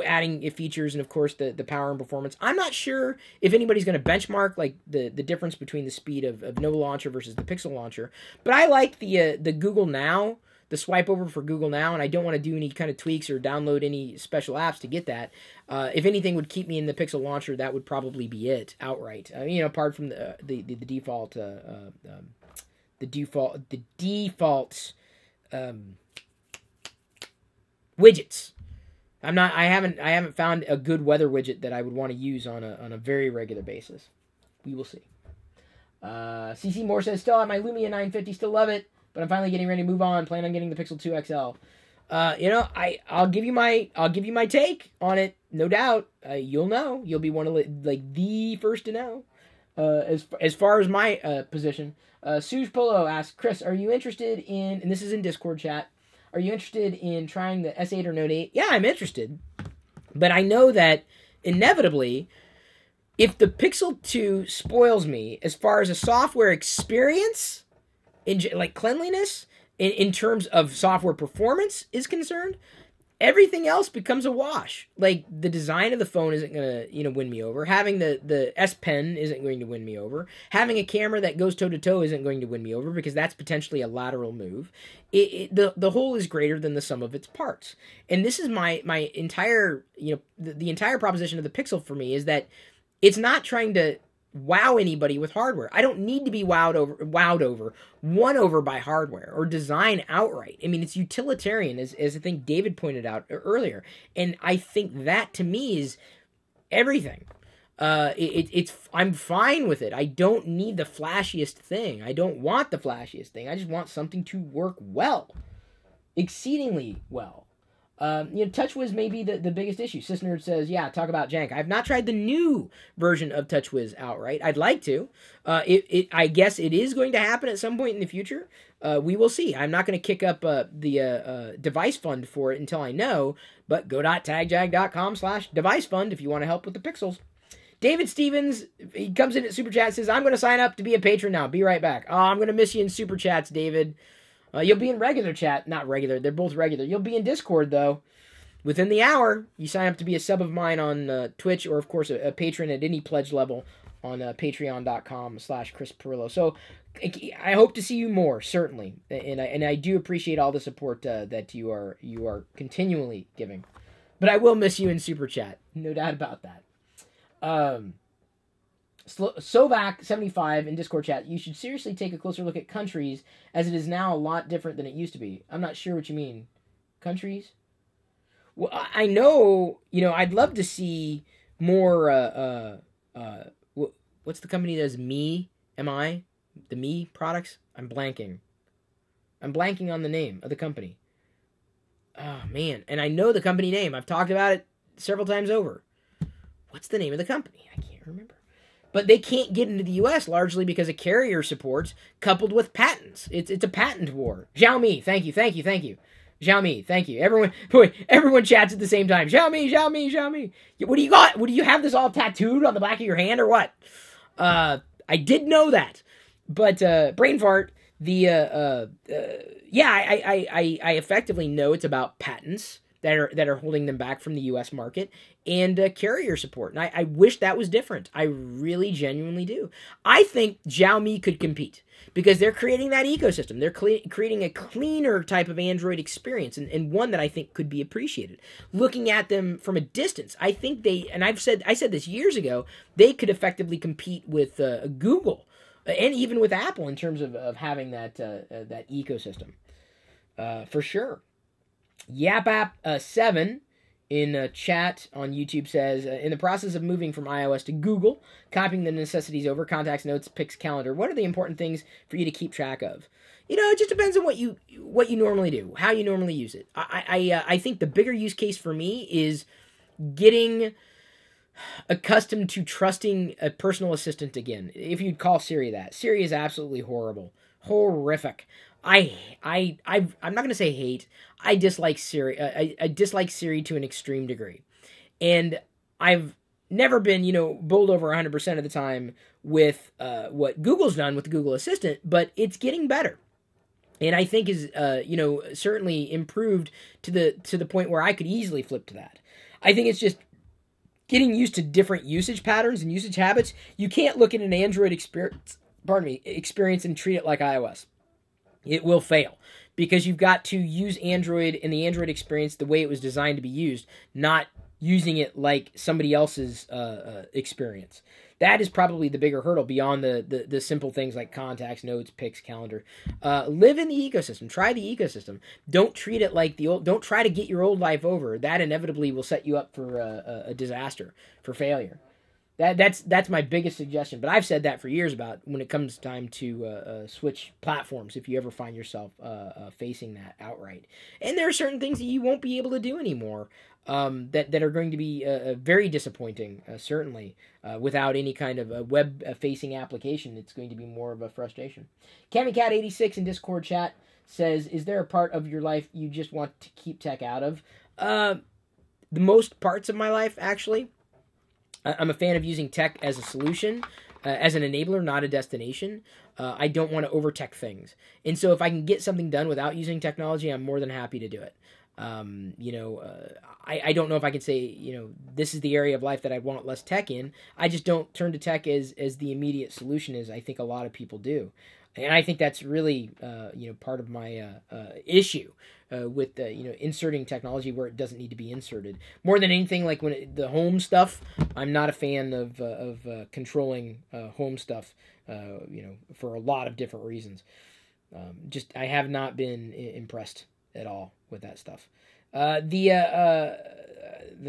Speaker 1: adding features and, of course, the power and performance. I'm not sure if anybody's going to benchmark like the difference between the speed of Nova launcher versus the Pixel launcher, but I like the Google Now, the swipe over for Google Now, and I don't want to do any kind of tweaks or download any special apps to get that. If anything would keep me in the Pixel launcher, that would probably be it outright. Apart from the default widgets. I haven't found a good weather widget that I would want to use on a very regular basis. We will see. CC Moore says, still have my Lumia 950, still love it, but I'm finally getting ready to move on. Plan on getting the Pixel 2 XL. I'll give you my take on it, no doubt. You'll know. You'll be one of the first to know. As far as my position, Suj Polo asks, Chris, are you interested in? And this is in Discord chat. Are you interested in trying the S8 or Note 8? Yeah, I'm interested, but I know that inevitably, if the Pixel 2 spoils me as far as a software experience, like cleanliness, in terms of software performance is concerned, everything else becomes a wash. Like, the design of the phone isn't going to, win me over. Having the S Pen isn't going to win me over. Having a camera that goes toe-to-toe isn't going to win me over, because that's potentially a lateral move. The whole is greater than the sum of its parts. And this is my entire, the entire proposition of the Pixel for me is that it's not trying to wow anybody with hardware. I don't need to be won over by hardware or design outright. I mean, it's utilitarian, as I think David pointed out earlier, and I think that to me is everything. I'm fine with it. I don't need the flashiest thing. I don't want the flashiest thing. I just want something to work well, exceedingly well. TouchWiz may be the biggest issue. SysNerd says, yeah, talk about jank. I've not tried the new version of TouchWiz outright. I'd like to. I guess it is going to happen at some point in the future. We will see. I'm not going to kick up the device fund for it until I know, but go.tagjag.com/device fund if you want to help with the pixels. David Stevens, he comes in at Super Chat, says, I'm going to sign up to be a patron now. Be right back. Oh, I'm going to miss you in Super Chats, David. You'll be in regular chat. Not regular. They're both regular. You'll be in Discord, though. Within the hour, you sign up to be a sub of mine on Twitch, or, of course, a patron at any pledge level on patreon.com/Chris Pirillo. So I hope to see you more, certainly. And I do appreciate all the support that you are continually giving. But I will miss you in Super Chat. No doubt about that. Sovac75 in Discord chat, you should seriously take a closer look at countries, as it is now a lot different than it used to be. I'm not sure what you mean. Countries? Well, I know, I'd love to see more, what's the company that does M-I? The Me products? I'm blanking on the name of the company. Oh, man. And I know the company name. I've talked about it several times over. What's the name of the company? I can't remember. but they can't get into the U.S. largely because of carrier supports coupled with patents. It's a patent war. Xiaomi, thank you. Xiaomi, thank you. Everyone chats at the same time. Xiaomi. What do you got? What do you have this all tattooed on the back of your hand or what? I did know that, but brain fart. I effectively know it's about patents that are holding them back from the U.S. market and carrier support. And I wish that was different. I really genuinely do. I think Xiaomi could compete because they're creating that ecosystem. They're creating a cleaner type of Android experience and one that I think could be appreciated. Looking at them from a distance, I think I said this years ago, they could effectively compete with Google and even with Apple in terms of having that ecosystem. For sure. YapApp7 in chat on YouTube says, in the process of moving from iOS to Google, copying the necessities over contacts, notes, pics, calendar, what are the important things for you to keep track of? It just depends on what you normally do, how you normally use it. I think the bigger use case for me is getting accustomed to trusting a personal assistant again. If you'd call Siri that. Siri is absolutely horrific. I'm not going to say hate. I dislike Siri. I dislike Siri to an extreme degree. And I've never been, bowled over 100% of the time with what Google's done with the Google Assistant, but it's getting better. And I think is, certainly improved to the point where I could easily flip to that. I think it's just getting used to different usage patterns and usage habits. You can't look at an Android experience and treat it like iOS. It will fail because you've got to use Android and the Android experience the way it was designed to be used, not using it like somebody else's experience. That is probably the bigger hurdle beyond the simple things like contacts, notes, pics, calendar. Live in the ecosystem. Try the ecosystem. Don't treat it like don't try to get your old life over. That inevitably will set you up for a disaster, for failure. That's my biggest suggestion. But I've said that for years about when it comes time to switch platforms, if you ever find yourself facing that outright. And there are certain things that you won't be able to do anymore that are going to be very disappointing, certainly, without any kind of a web-facing application. It's going to be more of a frustration. CamiCat86 in Discord chat says, is there a part of your life you just want to keep tech out of? The most parts of my life, actually. I'm a fan of using tech as a solution, as an enabler, not a destination. I don't want to over-tech things. And so if I can get something done without using technology, I'm more than happy to do it. I don't know if I can say, this is the area of life that I want less tech in. I just don't turn to tech as the immediate solution as I think a lot of people do. And I think that's really, part of my issue with, inserting technology where it doesn't need to be inserted. More than anything, like the home stuff, I'm not a fan of controlling home stuff, for a lot of different reasons. I have not been impressed at all with that stuff. The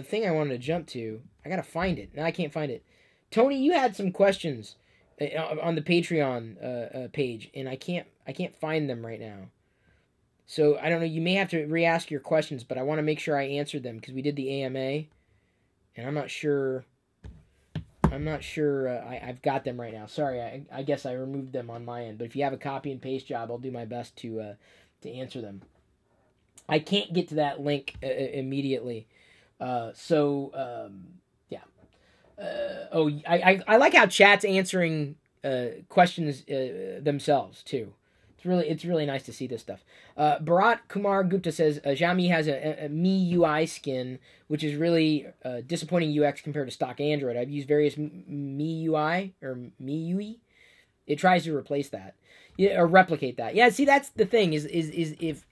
Speaker 1: thing I wanted to jump to, I gotta find it. Now I can't find it. Tony, you had some questions on the Patreon page, and I can't find them right now. So I don't know. You may have to re-ask your questions, but I want to make sure I answered them because we did the AMA, and I'm not sure. I've got them right now. Sorry, I guess I removed them on my end. But if you have a copy and paste job, I'll do my best to answer them. I can't get to that link immediately. Yeah. I like how chat's answering questions themselves too. It's really nice to see this stuff. Bharat Kumar Gupta says Xiaomi has a MIUI skin, which is really disappointing UX compared to stock Android. I've used various MIUI or MIUI. It tries to replace that, or replicate that. Yeah, see, that's the thing is if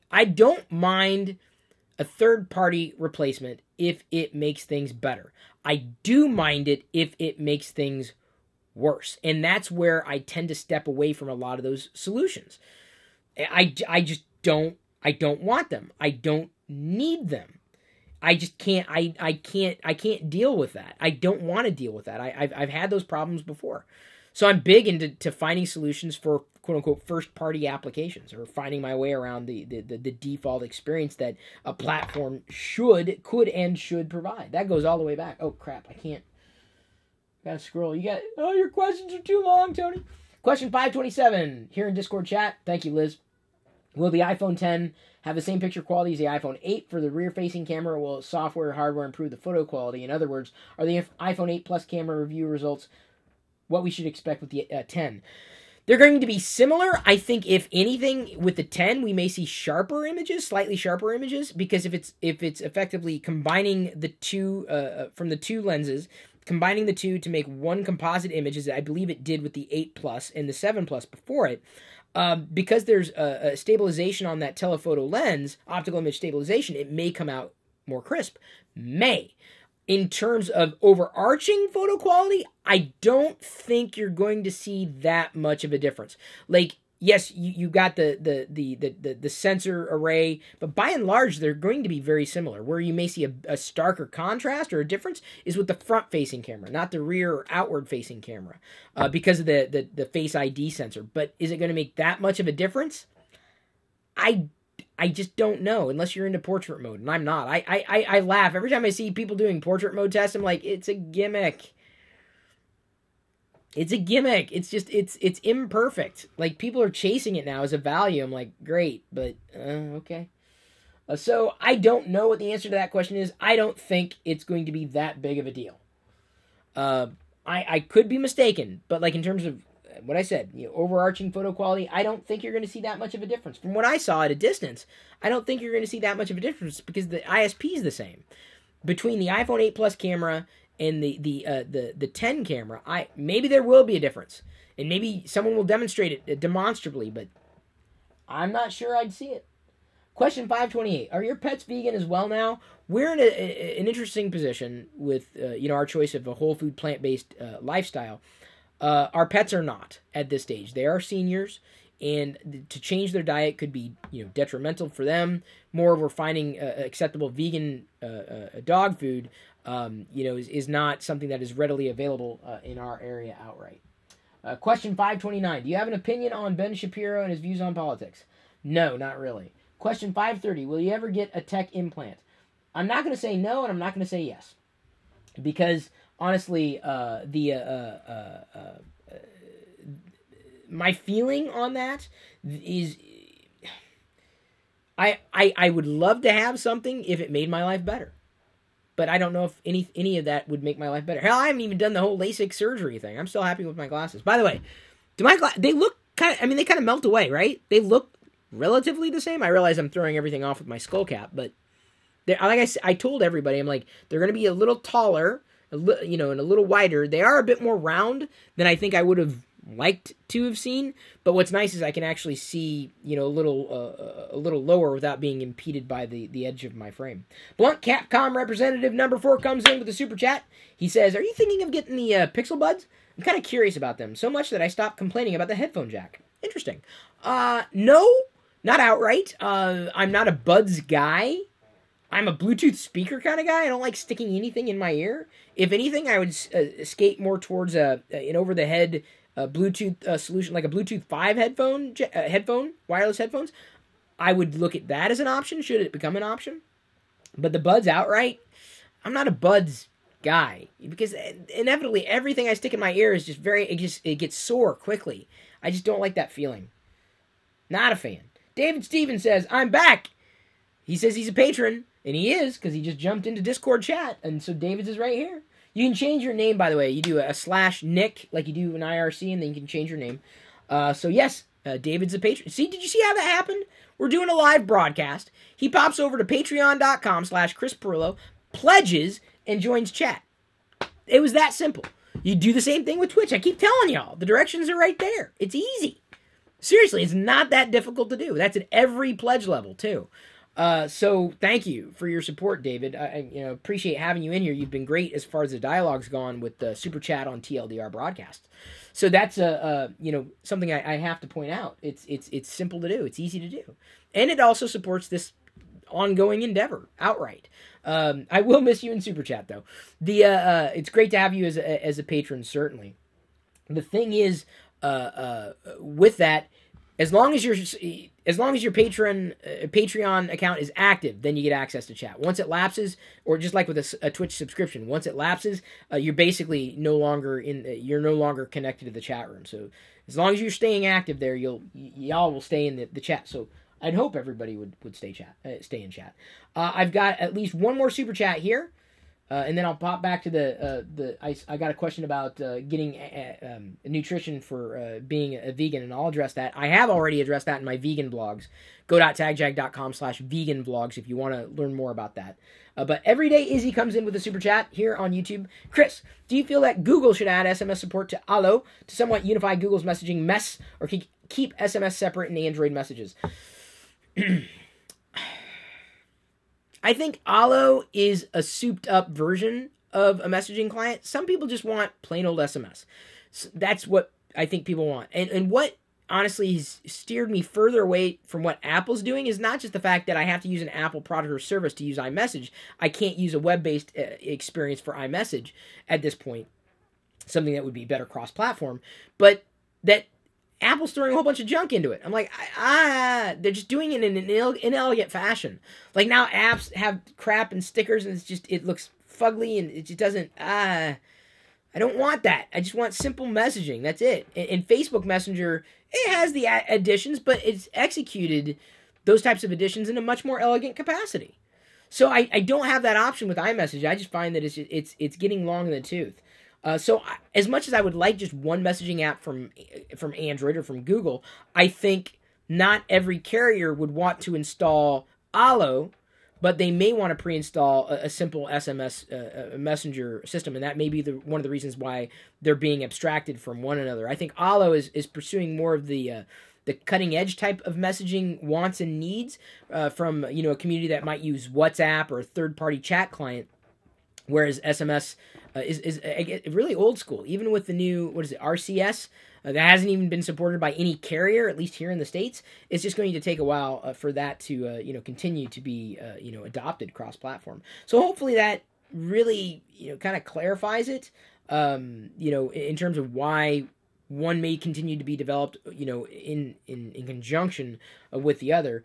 Speaker 1: I don't mind a third-party replacement if it makes things better. I do mind it if it makes things worse. And that's where I tend to step away from a lot of those solutions. I just don't want them. I don't need them. I just can't can't deal with that. I don't want to deal with that. I've had those problems before. So I'm big into finding solutions for quote unquote first party applications, or finding my way around the default experience that a platform could and should provide. That goes all the way back. Oh crap, I Gotta scroll. Your questions are too long, Tony. Question 527 here in Discord chat. Thank you, Liz. Will the iPhone 10 have the same picture quality as the iPhone 8 for the rear-facing camera? Will software or hardware improve the photo quality? In other words, are the iPhone 8 Plus camera review results what we should expect with the 10? They're going to be similar. I think, if anything, with the 10, we may see sharper images, slightly sharper images, because if it's effectively combining the two from the two lenses, combining the two to make one composite image, as I believe it did with the 8 Plus and the 7 Plus before it, because there's a stabilization on that telephoto lens, optical image stabilization, it may come out more crisp. May. In terms of overarching photo quality, I don't think you're going to see that much of a difference. Like, yes, you got the sensor array, but by and large, they're going to be very similar. Where you may see a starker contrast or a difference is with the front-facing camera, not the rear or outward-facing camera, because of the Face ID sensor. But is it going to make that much of a difference? I just don't know, unless you're into portrait mode, and I'm not. I laugh. Every time I see people doing portrait mode tests, I'm like, it's a gimmick. It's a gimmick. It's just, it's imperfect. Like, people are chasing it now as a value. I'm like, great, but, okay. So, I don't know what the answer to that question is. I don't think it's going to be that big of a deal. I could be mistaken, but, like, in terms of what I said, overarching photo quality, I don't think you're going to see that much of a difference. From what I saw at a distance, I don't think you're going to see that much of a difference, because the ISP is the same. Between the iPhone 8 Plus camera and the 10 camera, maybe there will be a difference. And maybe someone will demonstrate it demonstrably, but I'm not sure I'd see it. Question 528. Are your pets vegan as well now? We're in an interesting position with our choice of a whole food, plant-based lifestyle. Our pets are not at this stage. They are seniors, and to change their diet could be detrimental for them. More, we're finding acceptable vegan dog food is not something that is readily available in our area outright. Question 529. Do you have an opinion on Ben Shapiro and his views on politics? No, not really. Question 530. Will you ever get a tech implant? I'm not going to say no, and I'm not going to say yes, because honestly, my feeling on that is, I would love to have something if it made my life better, but I don't know if any of that would make my life better. Hell, I haven't even done the whole LASIK surgery thing. I'm still happy with my glasses. By the way, they look kind of, they kind of melt away, right? They look relatively the same. I realize I'm throwing everything off with my skull cap, but like I told everybody, I'm like, they're going to be a little taller, and a little wider. They are a bit more round than I think I would have liked to have seen. But what's nice is I can actually see, a little lower without being impeded by the edge of my frame. Blunt Capcom representative number 4 comes in with a super chat. He says, "Are you thinking of getting the Pixel Buds? I'm kind of curious about them, so much that I stopped complaining about the headphone jack." Interesting. No, not outright. I'm not a Buds guy. I'm a Bluetooth speaker kind of guy. I don't like sticking anything in my ear. If anything, I would skate more towards an over-the-head Bluetooth solution, like a Bluetooth 5 wireless headphones. I would look at that as an option, should it become an option. But the Buds outright, I'm not a Buds guy, because inevitably everything I stick in my ear is just it gets sore quickly. I just don't like that feeling. Not a fan. David Stevens says, "I'm back." He says he's a patron. And he is, because he just jumped into Discord chat. And so David's is right here. You can change your name, by the way. You do a /Nick, like you do in IRC, and then you can change your name. So yes, David's a patron. See, did you see how that happened? We're doing a live broadcast. He pops over to patreon.com/Chris Pirillo, pledges, and joins chat. It was that simple. You do the same thing with Twitch. I keep telling y'all. The directions are right there. It's easy. Seriously, it's not that difficult to do. That's at every pledge level, too. So thank you for your support, David. I appreciate having you in here. You've been great as far as the dialogue's gone with the super chat on TLDR broadcast. So that's something I have to point out. It's simple to do. It's easy to do, and it also supports this ongoing endeavor outright. I will miss you in super chat though. It's great to have you as a patron, certainly. The thing is, with that, As long as your Patreon account is active, then you get access to chat. Once it lapses, or just like with a Twitch subscription, once it lapses, you're basically no longer connected to the chat room. So as long as you're staying active there, y'all will stay in the chat. So I'd hope everybody would stay in chat. I've got at least one more super chat here. And then I'll pop back to I got a question about getting nutrition for being a vegan, and I'll address that. I have already addressed that in my vegan blogs. Go.tagjag.com/vegan vlogs if you want to learn more about that. But everyday Izzy comes in with a super chat here on YouTube. Chris, do you feel that Google should add SMS support to Allo to somewhat unify Google's messaging mess, or keep SMS separate in Android messages? I think Allo is a souped-up version of a messaging client. Some people just want plain old SMS. So that's what I think people want. And what honestly has steered me further away from what Apple's doing is not just the fact that I have to use an Apple product or service to use iMessage. I can't use a web-based experience for iMessage at this point, something that would be better cross-platform, but that Apple's throwing a whole bunch of junk into it. I'm like, they're just doing it in an inelegant fashion. Like now apps have crap and stickers and it looks fugly and it just doesn't, I don't want that. I just want simple messaging. That's it. And Facebook Messenger, it has the additions, but it's executed those types of additions in a much more elegant capacity. So I don't have that option with iMessage. I just find that it's getting long in the tooth. So as much as I would like just one messaging app from Android or from Google, I think not every carrier would want to install Allo, but they may want to pre-install a simple SMS messenger system, and that may be one of the reasons why they're being abstracted from one another. I think Allo is pursuing more of the cutting edge type of messaging wants and needs from a community that might use WhatsApp or a third-party chat client. Whereas SMS is really old school, even with the new, RCS, that hasn't even been supported by any carrier, at least here in the States. It's just going to take a while for that to, continue to be, adopted cross-platform. So hopefully that really, kind of clarifies it, in terms of why one may continue to be developed, in conjunction with the other.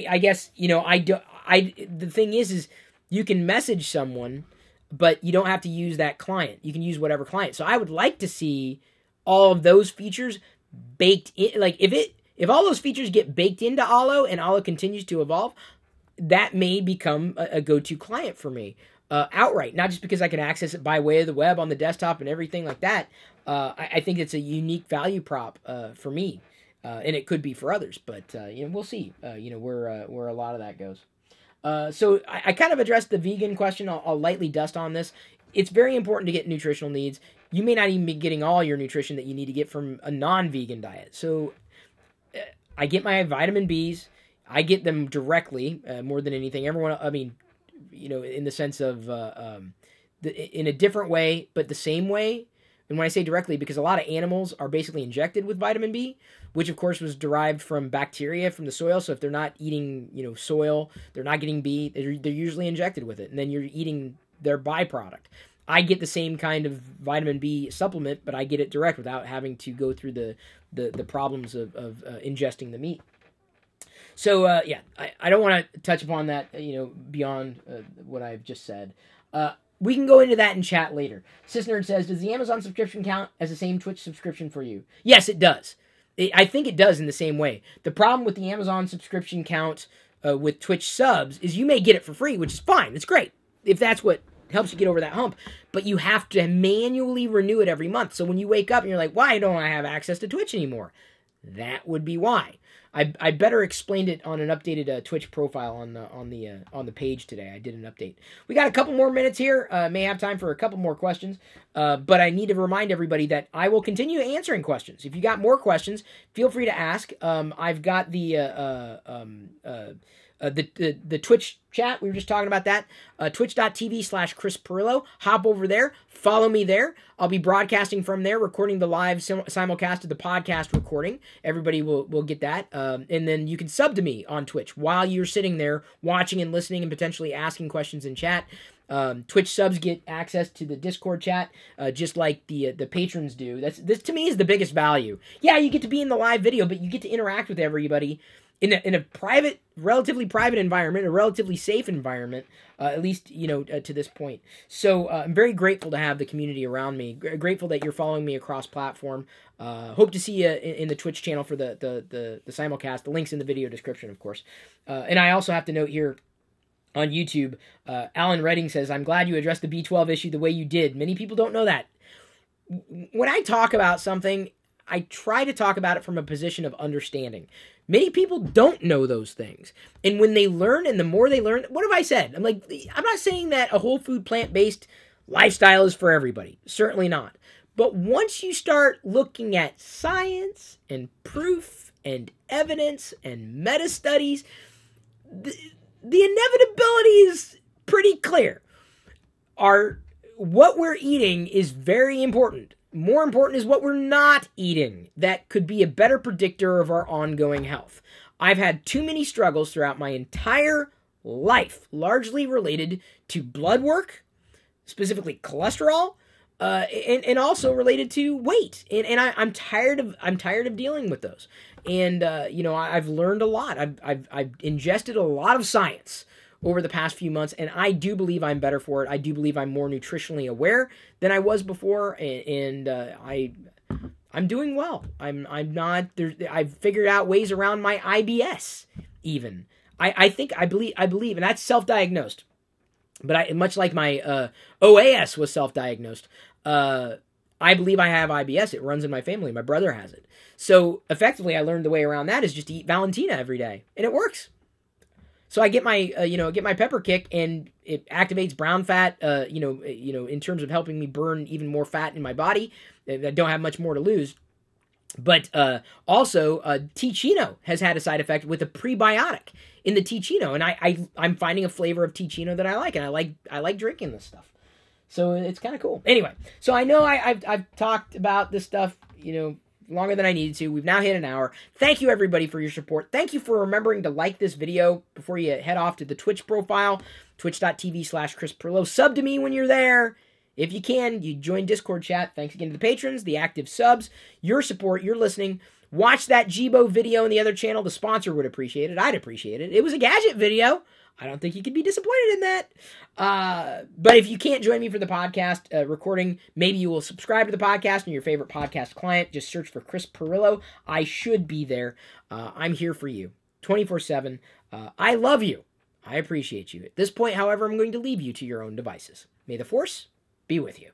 Speaker 1: I guess, the thing is you can message someone, but you don't have to use that client. You can use whatever client. So I would like to see all of those features baked in. Like if all those features get baked into Allo and Allo continues to evolve, that may become a go-to client for me outright. Not just because I can access it by way of the web on the desktop and everything like that. I think it's a unique value prop for me, and it could be for others. But we'll see. Where a lot of that goes. So I kind of addressed the vegan question. I'll lightly dust on this. It's very important to get nutritional needs. You may not even be getting all your nutrition that you need to get from a non-vegan diet. So I get my vitamin Bs. I get them directly more than anything. Everyone, in the sense of in a different way, but the same way. And when I say directly, because a lot of animals are basically injected with vitamin B, which of course was derived from bacteria from the soil. So if they're not eating, soil, they're not getting B, they're usually injected with it. And then you're eating their byproduct. I get the same kind of vitamin B supplement, but I get it direct without having to go through the problems of ingesting the meat. So, I don't want to touch upon that, beyond what I've just said. We can go into that in chat later. Cisnerd says, does the Amazon subscription count as the same Twitch subscription for you? Yes, it does. I think it does in the same way. The problem with the Amazon subscription count with Twitch subs is you may get it for free, which is fine. It's great if that's what helps you get over that hump. But you have to manually renew it every month. So when you wake up and you're like, why don't I have access to Twitch anymore? That would be why. I better explained it on an updated Twitch profile on the page today. I did an update. We got a couple more minutes here. May have time for a couple more questions, but I need to remind everybody that I will continue answering questions. If you got more questions, feel free to ask. I've got the Twitch chat. We were just talking about that. Twitch.tv/Chris Pirillo. Hop over there. Follow me there. I'll be broadcasting from there, recording the live simulcast of the podcast recording. Everybody will get that. And then you can sub to me on Twitch while you're sitting there watching and listening and potentially asking questions in chat. Twitch subs get access to the Discord chat, just like the patrons do. This to me is the biggest value. Yeah, you get to be in the live video, but you get to interact with everybody in a private, relatively private environment, a relatively safe environment, at least, to this point. So I'm very grateful to have the community around me. Grateful that you're following me across platform. Hope to see you in the Twitch channel for the simulcast. The link's in the video description, of course. And I also have to note here on YouTube, Alan Redding says, I'm glad you addressed the B12 issue the way you did. Many people don't know that. When I talk about something, I try to talk about it from a position of understanding. Many people don't know those things. And when they learn, and the more they learn, what have I said? I'm not saying that a whole food, plant-based lifestyle is for everybody. Certainly not. But once you start looking at science and proof and evidence and meta-studies, the inevitability is pretty clear. What we're eating is very important. More important is what we're not eating. That could be a better predictor of our ongoing health. I've had too many struggles throughout my entire life, largely related to blood work, specifically cholesterol, and also related to weight. And I'm tired of dealing with those. And I've learned a lot. I've ingested a lot of science over the past few months, and I do believe I'm better for it. I do believe I'm more nutritionally aware than I was before, and I'm doing well. I'm not. I've figured out ways around my IBS. Even I believe, and that's self-diagnosed. But much like my OAS was self-diagnosed, I believe I have IBS. It runs in my family. My brother has it. So effectively, I learned the way around that is just to eat Valentina every day, and it works. So I get my my pepper kick, and it activates brown fat. In terms of helping me burn even more fat in my body. I don't have much more to lose. But also, Ticino has had a side effect with a prebiotic in the Ticino, and I'm finding a flavor of Ticino that I like, and I like drinking this stuff. So it's kind of cool. Anyway, so I know I've talked about this stuff, longer than I needed to. We've now hit an hour. Thank you, everybody, for your support. Thank you for remembering to like this video before you head off to the Twitch profile, twitch.tv/Chris Pirillo. Sub to me when you're there. If you can, you join Discord chat. Thanks again to the patrons, the active subs, your support, your listening. Watch that Jibo video on the other channel. The sponsor would appreciate it. I'd appreciate it. It was a gadget video. I don't think you could be disappointed in that. But if you can't join me for the podcast recording, maybe you will subscribe to the podcast on your favorite podcast client. Just search for Chris Pirillo. I should be there. I'm here for you 24/7. I love you. I appreciate you. At this point, however, I'm going to leave you to your own devices. May the Force be with you.